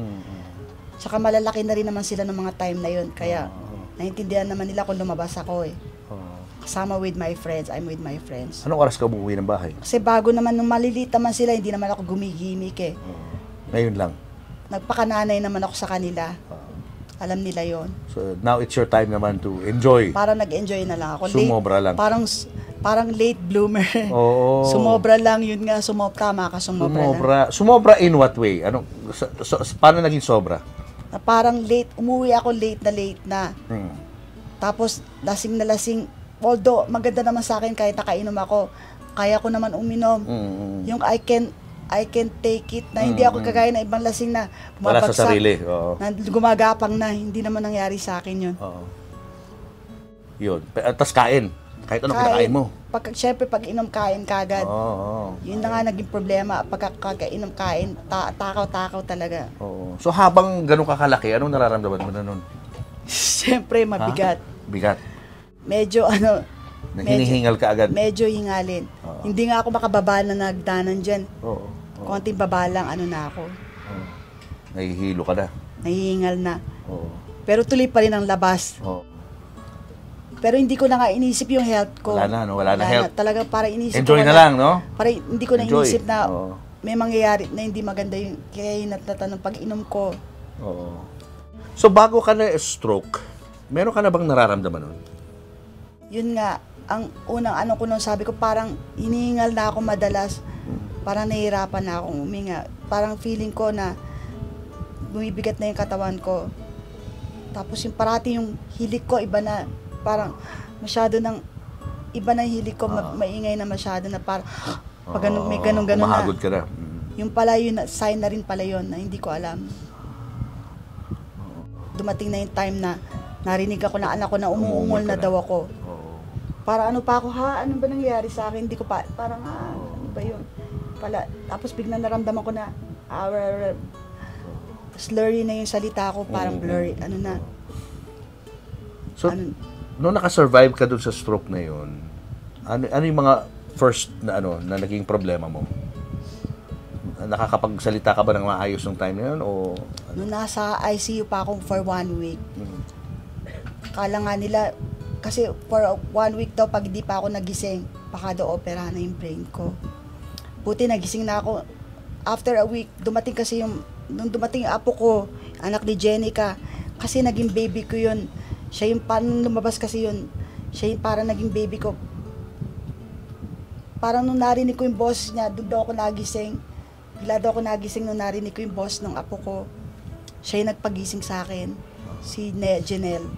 Tsaka malalaki na rin naman sila ng mga time na yun. Kaya naintindihan naman nila kung lumabas ako eh. Kasama with my friends, I'm with my friends. Anong oras ka umuwi ng bahay? Kasi bago naman, nung maliliit naman sila, hindi naman ako gumigimik eh. Ngayon lang? Nagpakananay naman ako sa kanila. Alam nila yon. So now it's your time naman to enjoy. Parang nag-enjoy na lang ako. Sumobra lang. Parang late bloomer. Oo. Sumobra lang, yun nga, tama ka, sumobra lang. Sumobra in what way? Paano naging sobra? Na parang late, umuwi ako late na. Tapos lasing na lasing. Although maganda naman sa akin kahit nakainom ako, kaya ko naman uminom. Yung I can take it na hindi ako kagaya na ibang lasing na wala sa sarili. Na gumagapang na, hindi naman nangyari sa akin yun. Yun. Tapos kain. Kahit anong kinakain mo. Siyempre pag inom kain kagad. Yun na nga naging problema. Pagkakainom kain, takaw-takaw talaga. So habang ganun kakalaki, anong nararamdaman mo na nun? Siyempre mabigat. Bigat. Medyo hinihingal ka agad. Medyo hingalin. Hindi nga ako makababa na nagdanan dyan. Konting baba lang, na ako. Nahihilo ka na. Nahihingal na. Pero tuloy pa rin ang labas. Pero hindi ko na nga inisip yung health ko. Wala na health. Talagang para inisip enjoy ko na lang, no? Para hindi ko na inisip na may mangyayari na hindi maganda yung kaya ng pag-inom ko. So bago ka na-stroke, meron ka na bang nararamdaman nun? Yun nga, ang unang ko nung sabi ko, parang hinihingal na ako madalas. Parang nahihirapan na akong huminga. Parang feeling ko na bumibigat na yung katawan ko. Tapos yung parati yung hilik ko, iba na. Parang masyado ng, iba na yung hilik ko, maingay na masyado na parang, pag may ganun-ganun na. Umahagod ka na. Yung pala yun, sign na rin pala yun na hindi ko alam. Dumating na yung time na narinig ako na anak ko na umuungol na daw ako. Para ano pa ako, ano ba nangyayari sa akin? Hindi ko pa, parang ano ba yun? Tapos biglang naramdaman ko na, slurry na yung salita ko, parang blurry, So, nung nakasurvive ka dun sa stroke na yun, ano yung mga first na na naging problema mo? Nakakapagsalita ka ba ng maayos ng time na yun? O, nung nasa ICU pa akong for 1 week, kala nga nila, kasi for 1 week daw, pag hindi pa ako nagising, baka daw opera na yung brain ko. Buti nagising na ako. After a week, nung dumating yung apo ko, anak ni Jenica, kasi naging baby ko yun. Siya yung, parang lumabas kasi yun, siya yung parang naging baby ko. Parang nung narinig ko yung boss niya, doon daw ako nagising. Bigla daw ako nagising nung narinig ko yung boss ng apo ko. Siya yung nagpagising sa akin, si Janelle.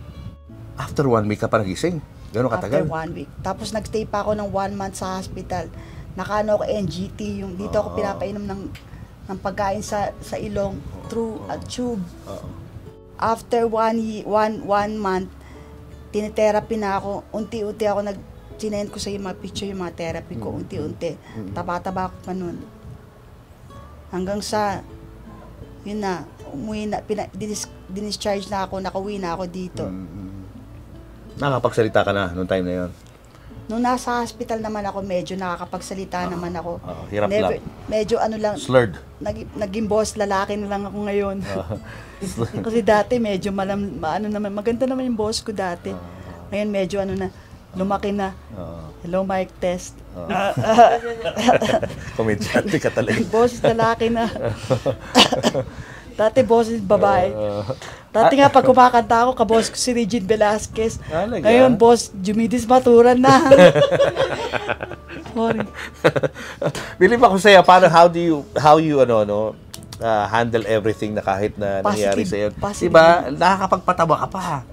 After 1 week ka pa nagising? Gano'n katagal? After 1 week. Tapos nagstay pa ako ng 1 month sa hospital. Nakaano ako NGT, yung dito ako pinapainom ng pagkain sa ilong through a tube. After 1 month, tinitherapy na ako. Unti-unti ako sinend ko sa yung mga picture, yung mga therapy ko, unti-unti. Taba-taba ko pa nun. Hanggang sa, yun na, umuwi na, dinischarge na ako, nakauwi na ako dito. Nakapagsalita ka na noong time na yun? Nung nasa hospital naman ako, medyo nakakapagsalita naman ako. Hirap lang. Medyo lang. Slurred. Naging boss, lalaki na lang ako ngayon. Kasi dati medyo maganda naman yung boss ko dati. Ngayon medyo lumaki na. Hello, mic test. Komedyante ka talaga. Boss, lalaki na. Dati boss babae. Dati nga pag kumakanta ako, kaboss ko si Regine Velasquez. Ngayon boss, Jumidis Maturan na. Sorry. Believe ako sa'yo, paano, how you handle everything na kahit na nangyari sa'yo. Diba, nakakapagpatawa ka pa.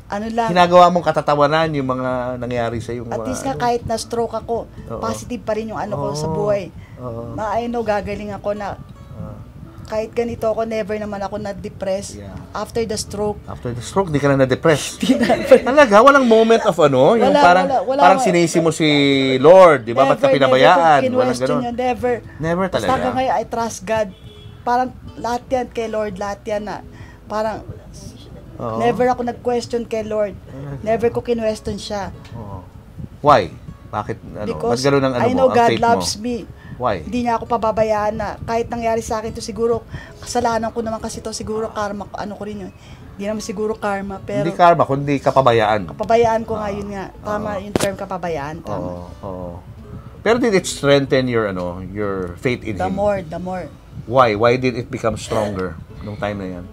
Ano lang. Ginagawa mong katatawanan yung mga nangyari sa'yo. At least nga kahit na-stroke ako, positive pa rin yung ano ko sa buhay. I know, gagaling ako na kahit ganito ako, never naman ako na-depress after the stroke. After the stroke, di ka na na-depress? Talaga, walang moment of yung parang sinisi mo si Lord, di ba? Ba't ka pinabayaan? Walang ganun. Never. Never talaga. Basta ngayon, I trust God. Parang lahat yan kay Lord, lahat yan na. Parang never ako nag-question kay Lord. Never ko kinwestiyon siya. Why? Bakit? Because ganun ang I know God loves me. Why? Hindi niya ako pababayaan na kahit nangyari sa akin to siguro, kasalanan ko naman kasi to siguro karma, ano ko rin yun. Hindi naman siguro karma, pero... Hindi karma, kundi kapabayaan. Kapabayaan ko nga yun nga. Tama yung term kapabayaan. Tama. Pero did it strengthen your faith in Him? The more. Why? Why did it become stronger nung time na yan?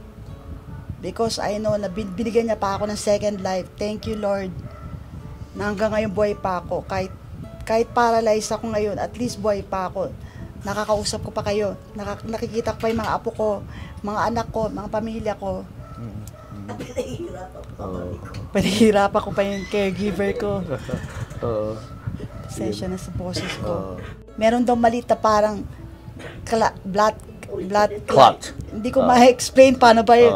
Because I know na binigyan niya pa ako ng second life. Thank you, Lord. Na hanggang ngayon buhay pa ako. Kahit paralyzed ako ngayon, at least buhay pa ako. Nakakausap ko pa kayo. Nakikita ko pa yung mga apo ko, mga anak ko, mga pamilya ko. Panihirap ako pa yung caregiver ko. Pasensya na sa boses ko. Meron daw maliit na parang blood clot. Hindi ko ma-explain paano ba yun.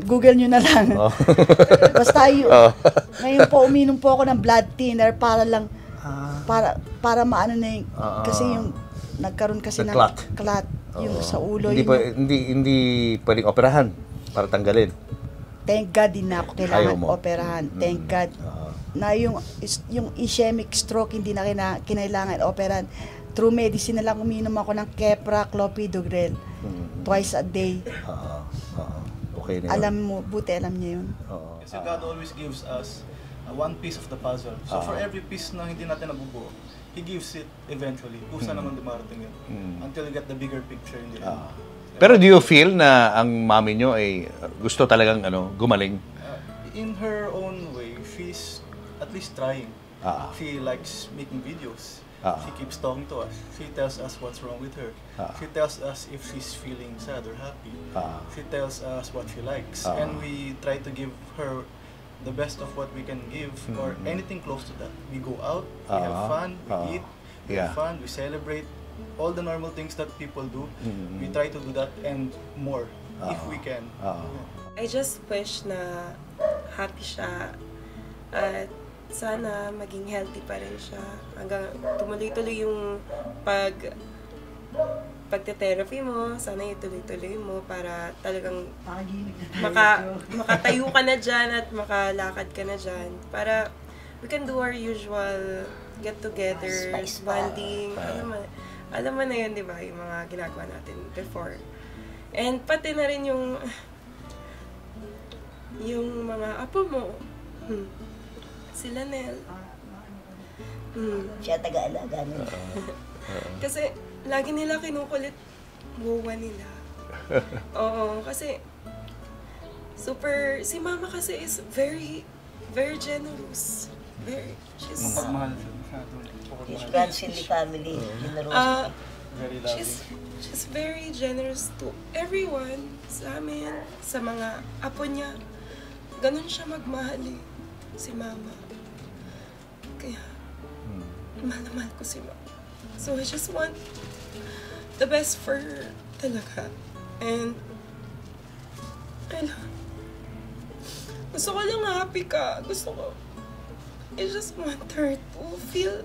Google nyo na lang. Basta yun. Ngayon po, uminom po ako ng blood thinner para lang, para maano na yung, kasi yung, nagkaroon kasi ng clot yung sa ulo. Hindi pwedeng operahan para tanggalin. Thank God, din na ako kailangan operahan. Thank God. Na yung ischemic stroke, hindi na kinailangan operahan. Through medicine na lang uminom ako ng Keppra, Clopidogrel. Twice a day. Okay na yun. Alam mo, buti alam niya yun. Kasi God always gives us one piece of the puzzle. So for every piece na hindi natin nabubuo, He gives it eventually. Kusa naman dumarating yun. Until you get the bigger picture in the end. Pero do you feel na ang mami nyo ay gusto talagang gumaling? In her own way, she's at least trying. She likes making videos. She keeps talking to us. She tells us what's wrong with her. She tells us if she's feeling sad or happy. She tells us what she likes. And we try to give her the best of what we can give, or anything close to that. We go out, we have fun, we eat, we have fun, we celebrate. All the normal things that people do, we try to do that and more, if we can. I just wish na happy siya at sana maging healthy pa rin siya hanggang tumuloy-tuloy yung pagte-therapy mo. Sana ituloy-tuloy mo para talagang makatayo ka na dyan at makalakad ka na dyan para we can do our usual get-togethers, bonding. Alam mo na yun, di ba? Yung mga ginagawa natin before. And pati na rin yung mga apo mo. Sila Nel. Siya taga-alaga nila. Kasi lagi nila kinukulit buwa nila. Oo, kasi si Mama kasi is very, very generous. She's friends in the family. Generosity. Very loving. She's very generous to everyone. Sa amin, sa mga apo niya. Ganun siya magmahal si Mama. Kaya, mahal na mahal ko si Mama. So I just want the best for her talaga. And, gusto ko lang happy ka. I just want her to feel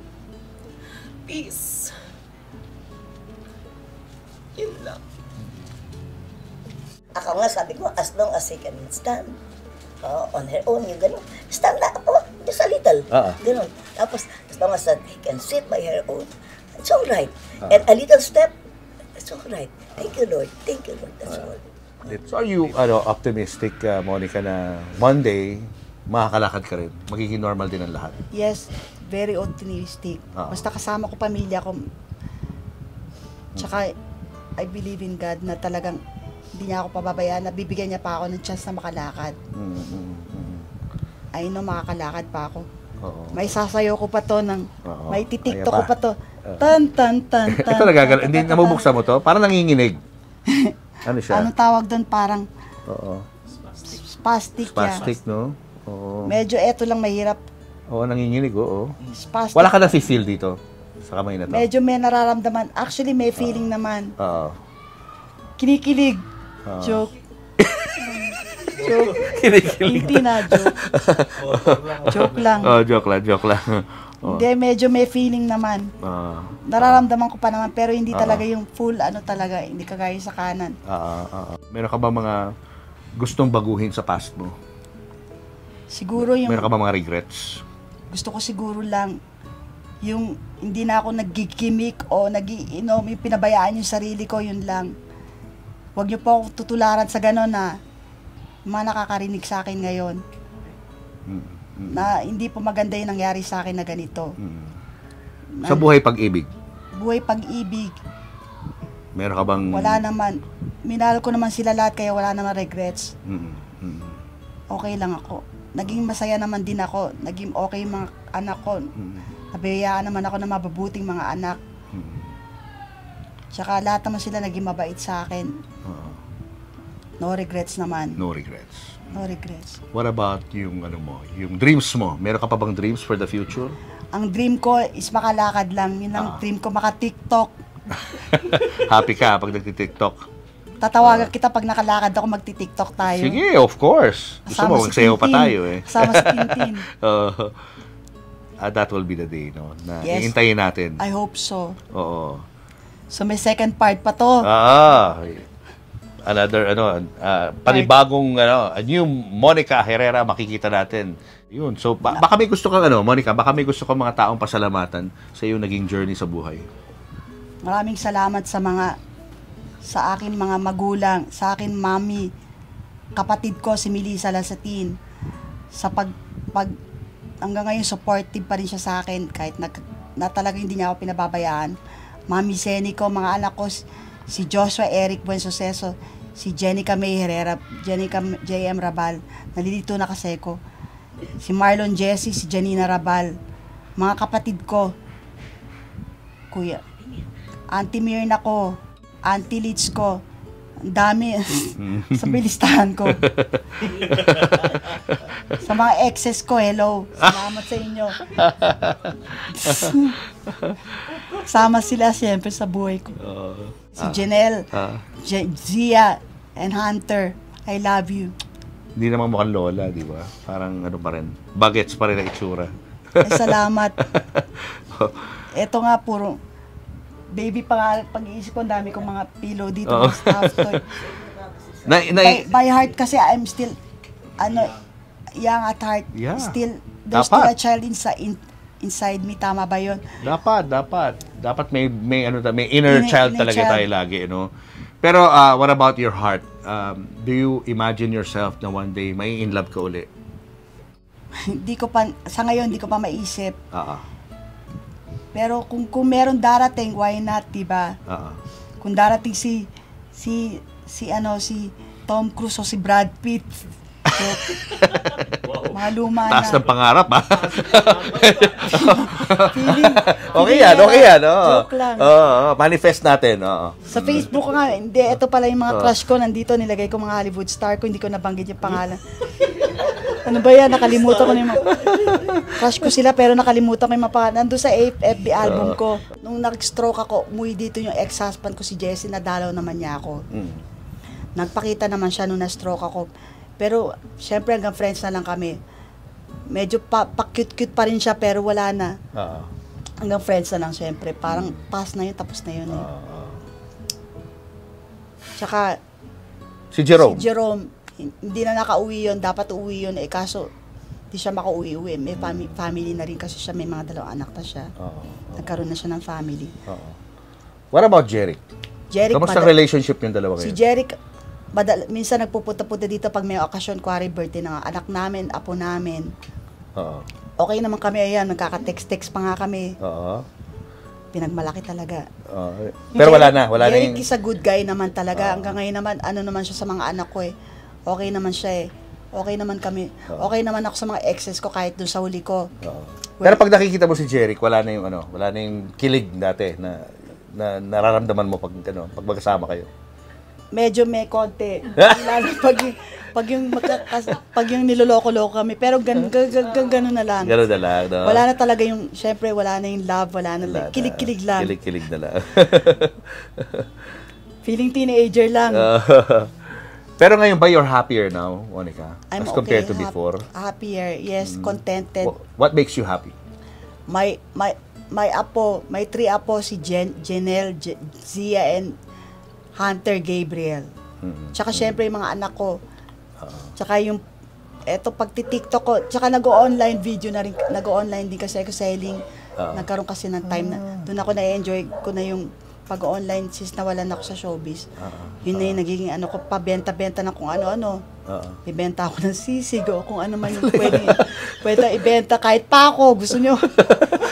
peace. Yun lang. Ako nga sabi ko, as long as she can stand on her own, yung gano'n. Stand na ako, just a little. Gano'n. Tapos, as long as he can sit by her own, it's all right. And a little step, it's all right. Thank you, Lord. Thank you, Lord. That's all. So are you optimistic, Monica, na one day, makakalakad ka rin? Magiging normal din ang lahat? Yes, very optimistic. Basta kasama ko pamilya ko. Tsaka, I believe in God na talagang hindi niya ako pababayaan, na bibigyan niya pa ako ng chance na makalakad. I know makakalakad pa ako. May sasayaw ko pa to ng, may titiktok ko pa to. Tan, tan, tan, tan. Ito nagagalaw. Hindi, nabubuksan mo to? Parang nanginginig. Ano siya? Anong tawag doon? Parang spastic yan. Spastic, no? Oo. Medyo eto lang mahirap. Oo, nanginginig, oo. Spastic. Wala ka na feel dito sa kamay na to? Medyo may nararamdaman. Actually, may feeling naman. Oo. Kinikilig. Joke. Joke. Kinikilig. Hindi na, joke. Joke lang. Joke lang. Hindi, medyo may feeling naman. Nararamdaman ko pa naman, pero hindi talaga yung full, talaga, hindi kagaya sa kanan. Meron ka ba mga gustong baguhin sa past mo? Siguro yung... Meron ka ba mga regrets? Gusto ko siguro lang, yung hindi na ako nagkikimik o nagiinom, yung pinabayaan yung sarili ko, yun lang. Huwag niyo po ako tutularan sa gano'n na mga nakakarinig sa akin ngayon. Na hindi po maganda yung nangyari sa akin na ganito. Sa buhay pag-ibig? Buhay pag-ibig. Meron ka bang... Wala naman. Minahal ko naman sila lahat kaya wala naman regrets. Okay lang ako. Naging masaya naman din ako. Naging okay yung mga anak ko. Nabiyayaan naman ako ng mababuting mga anak. Tsaka lahat naman sila naging mabait sa akin. No regrets naman. No regrets. No regrets. What about yung yung dreams mo? Meron ka pa bang dreams for the future? Ang dream ko is makalakad lang. Yun ang dream ko, maka-TikTok. Happy ka pag nagti-TikTok? Tatawagan kita pag nakalakad ako, magti-TikTok tayo. Sige, of course. Gusto mo, magsayaw pa tayo eh. Kasama si Tintin. That will be the day, no? Na Yes. iintayin natin. I hope so. Oo. So may second part pa to. Another panibagong a new Monica Herrera makikita natin. Yun. So baka may gusto kang Monica, baka may gusto kang mga taong pasalamatan sa iyong naging journey sa buhay. Maraming salamat sa akin mga magulang, sa akin mami, kapatid ko si Melissa Lasatin. Sa hanggang ngayon supportive pa rin siya sa akin kahit na talagang hindi niya ako pinababayaan. Mami Seni ko, mga anak ko, si Joshua Eric Buensuceso, si Jenica May Herrera, Jenica J.M. Rabal, nalilito na kasi ko. Si Marlon Jessie, si Janina Rabal, mga kapatid ko, Kuya, Auntie Mirna ko, Auntie Litz ko, ang dami sa bilistahan ko. Sa mga exes ko, hello, salamat sa inyo. Sama sila siyempre sa buhay ko. Si Janelle, Zia, and Hunter, I love you. Hindi naman mukhang lola, di ba? Parang pa rin. Bagets pa rin ang itsura. Ay, salamat. Ito nga, puro baby pa nga, pag-iisip ko, ang dami kong mga pillow dito, mga stuff toy. By heart kasi, I'm still, young at heart. Yeah. Still, there's still a child inside me. Tama ba yun? Dapat may inner child talaga tayo lagi, Pero what about your heart? Do you imagine yourself na one day may in love ka uli? Sa ngayon, hindi ko pa maisip. Pero kung meron darating, why not, diba? Kung darating si Tom Cruise o si Brad Pitt, so, mga luma na. Taas ng pangarap, ha? Okay yan. Joke lang. Manifest natin. Sa Facebook nga, hindi, ito pala yung mga crush ko, nandito, nilagay ko mga Hollywood star ko, hindi ko nabanggit yung pangalan. Ano ba yan? Nakalimutan ko na yung crush ko sila, pero nakalimutan ko yung mga pangalan. Nandun sa FB album ko. Nung nag-stroke ako, umuwi dito yung ex-husband ko si Jessie, nadalaw naman niya ako. Nagpakita naman siya nung na-stroke ako. Pero, syempre, hanggang friends na lang kami. Medyo pa-cute-cute pa rin siya, pero wala na. Hanggang friends na lang, syempre. Parang pass na yun, tapos na yun. Tsaka, si Jerome, hindi na nakauwi yun. Dapat uuwi yun. Kaso, hindi siya makauwi-uwi. May family na rin kasi siya. May mga dalawang anak na siya. Nagkaroon na siya ng family. What about Jeric? Kamusta ang relationship yung dalawa ngayon? Si Jeric, minsan nagpupunta-punta dito pag may okasyon, kuwari birthday ng anak namin, apo namin. Okay naman kami, ayan, nagkaka-text-text pa nga kami. Pinagmalaki talaga. Pero wala na Jeric is a good guy naman talaga. Hanggang ngayon naman, naman siya sa mga anak ko eh. Okay naman siya eh. Okay naman kami. Okay naman ako sa mga exes ko kahit doon sa huli ko. Pero pag nakikita mo si Jeric, wala na yung kilig dati na nararamdaman mo pag magkasama kayo. Medyo may konti. Lalo pag yung niloloko-loko kami. Pero gano'n na lang. Gano'n na lang, no? Wala na talaga yung, syempre, wala na yung love, wala na. Kilig-kilig lang. Kilig-kilig na lang. Feeling teenager lang. Pero ngayon ba you're happier now, Monica? I'm as compared to before? Happier, yes, contented. What makes you happy? My 3 apo, si Janelle, Zia, and Hunter Gabriel. Tsaka syempre yung mga anak ko. Tsaka yung, pagti-TikTok ko, tsaka nag-o-online video na rin, nag-o-online din kasi ako selling. Nagkaroon kasi ng time na, doon ako na-enjoy ko na yung pag-online since nawalan ako sa showbiz. Yun na yung nagiging pabenta-benta ng kung ano-ano. Ibenta ako ng sisig o kung ano man yung pwede ibenta kahit pa ako. Gusto nyo?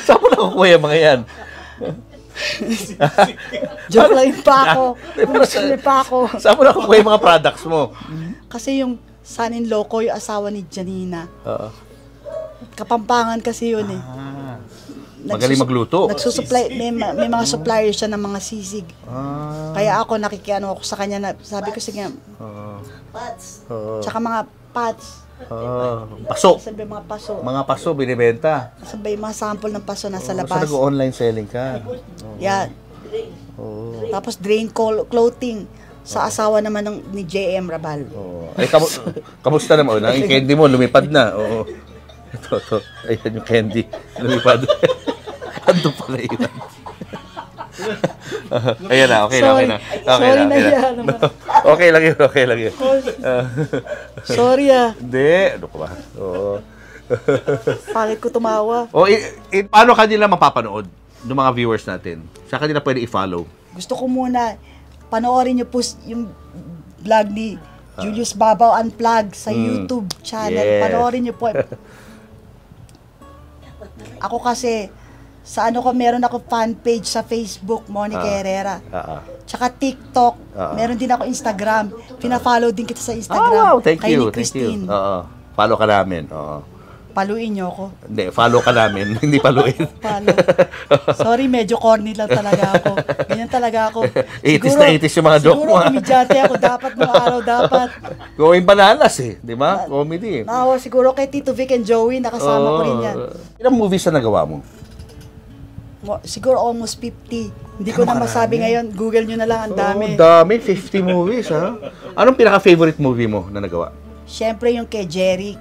Saan mo nakukuha yung mga yan? Joke lang yung pa ako. Gusto nyo pa ako. Saan mo nakukuha yung mga products mo? Kasi yung son-in-law ko, yung asawa ni Janina. Kapampangan kasi yun eh. Magaling magluto. Nagsusupply, may mga supplier siya ng mga sisig. Kaya ako nakikiano ako sa kanya na sabi ko sige, Pats. tsaka mga pots. Paso. Sabi mga paso. Mga paso binibenta. Sabi mga sample ng paso nasa So labas. nag-online selling ka. Yeah. Tapos drain clothing sa asawa naman ni JM Rabal. Ay, kamusta naman? Ang candy mo, lumipad na. Oo. Ito. Ayan yung candy. Lumipad. Ando pala yun. Ayan na, okay na. Okay lang yun. Sorry ah. Hindi. Ano ka ba? Oo. Pangit ko tumawa. Paano kanila mapapanood ng mga viewers natin? Sa kanila pwede i-follow? Gusto ko muna, panoorin niyo po yung vlog ni Julius Babaw Unplugged sa YouTube channel. Yes. Panoorin niyo po. Ako kasi, meron ako fan page sa Facebook, Monica Herrera. Tsaka TikTok, meron din ako Instagram. Pina-follow din kita sa Instagram. Wow, thank you. Christine. Follow ka namin. Paluin niyo ako. Hindi, follow ka namin. Hindi paluin. Follow. Sorry, medyo corny lang talaga ako. Ganyan talaga ako. 80s na 80s yung mga joke mo. Siguro komedyante ako. Dapat mga araw dapat. Going bananas di ba? Comedy. Nakawa siguro kay Tito Vic and Joey, nakasama ko rin yan. Ilang movies na nagawa mo? Siguro almost 50. Hindi ko na masabi ngayon. Google nyo na lang, ang dami. Dami, 50 movies ha. Anong pinaka-favorite movie mo na nagawa? Siyempre yung kay Jerry.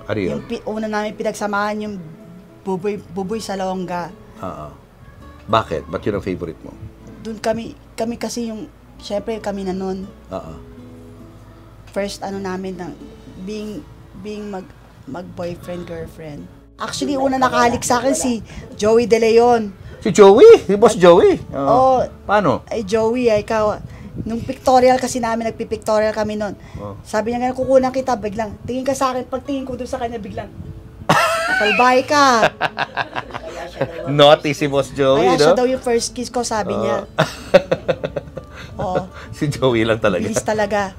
Ano yun? Yung una namin pinagsamahan yung Buboy Salonga. Bakit? Ba't yun ang favorite mo? Doon kami kasi yung, siyempre kami na nun. First namin ng being mag-boyfriend, girlfriend. Actually, una nakahalik sa akin si Joey De Leon. Si Joey? Si Boss Joey? Paano? Ay, Joey, ikaw. Nung pictorial kasi namin, nagpipictorial kami nun. Sabi niya, kukunan kita, biglang. Tingin ka sa akin, pagtingin ko doon sa kanya, biglang. Salbay ka. Naughty si Boss Joey, Kaya siya daw yung first kiss ko, sabi niya. Si Joey lang talaga. Bilis talaga.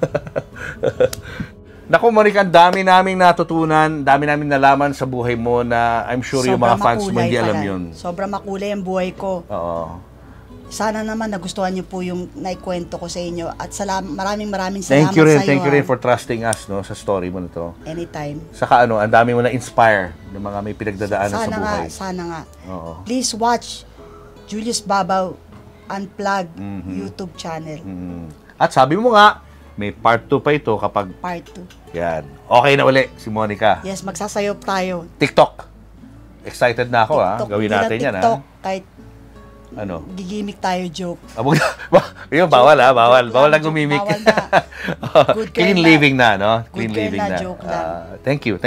Naku, Monica, dami naming natutunan, dami naming nalaman sa buhay mo na I'm sure yung mga fans mo hindi alam yun. Sobrang makulay ang buhay ko. Sana naman nagustuhan niyo po yung naikwento ko sa inyo. At maraming salamat sa iyo. Thank you rin for trusting us sa story mo na to. Anytime. Saka ang dami mo na-inspire ng mga may pinagdadaanan sa buhay. Sana nga. Please watch Julius Babaw Unplugged YouTube channel. At sabi mo nga, may part 2 pa ito kapag... Part 2. Yan. Okay na uli si Monica. Yes, magsasayaw tayo. TikTok. Excited na ako Gawin natin yan TikTok, kahit gigimik tayo joke. Yun, bawal Bawal na gumimik. Bawal na. Clean living na, no? Clean Good living na. na. Joke lang. Thank you.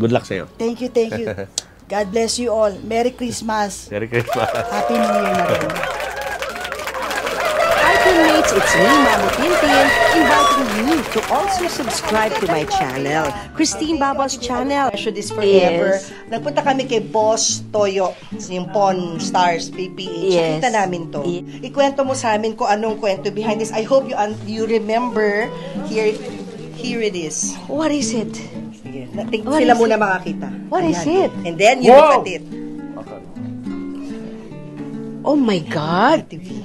Good luck sa'yo. Thank you. God bless you all. Merry Christmas. Merry Christmas. Happy New Year na rin. Mates, it's me, Mama Tintin, inviting you to also subscribe to my channel, Christine Babaw's channel. Should is forever. Yes. Nagpunta kami kay Boss Toyo, yung Pawn Stars PPH. Yes. Kita namin to. Ikwento mo sa amin kung anong kwento behind this. I hope you remember here Here it is. What is it? Sige, sila muna makakita. What is it? And then you look at it. Oh my God! TV.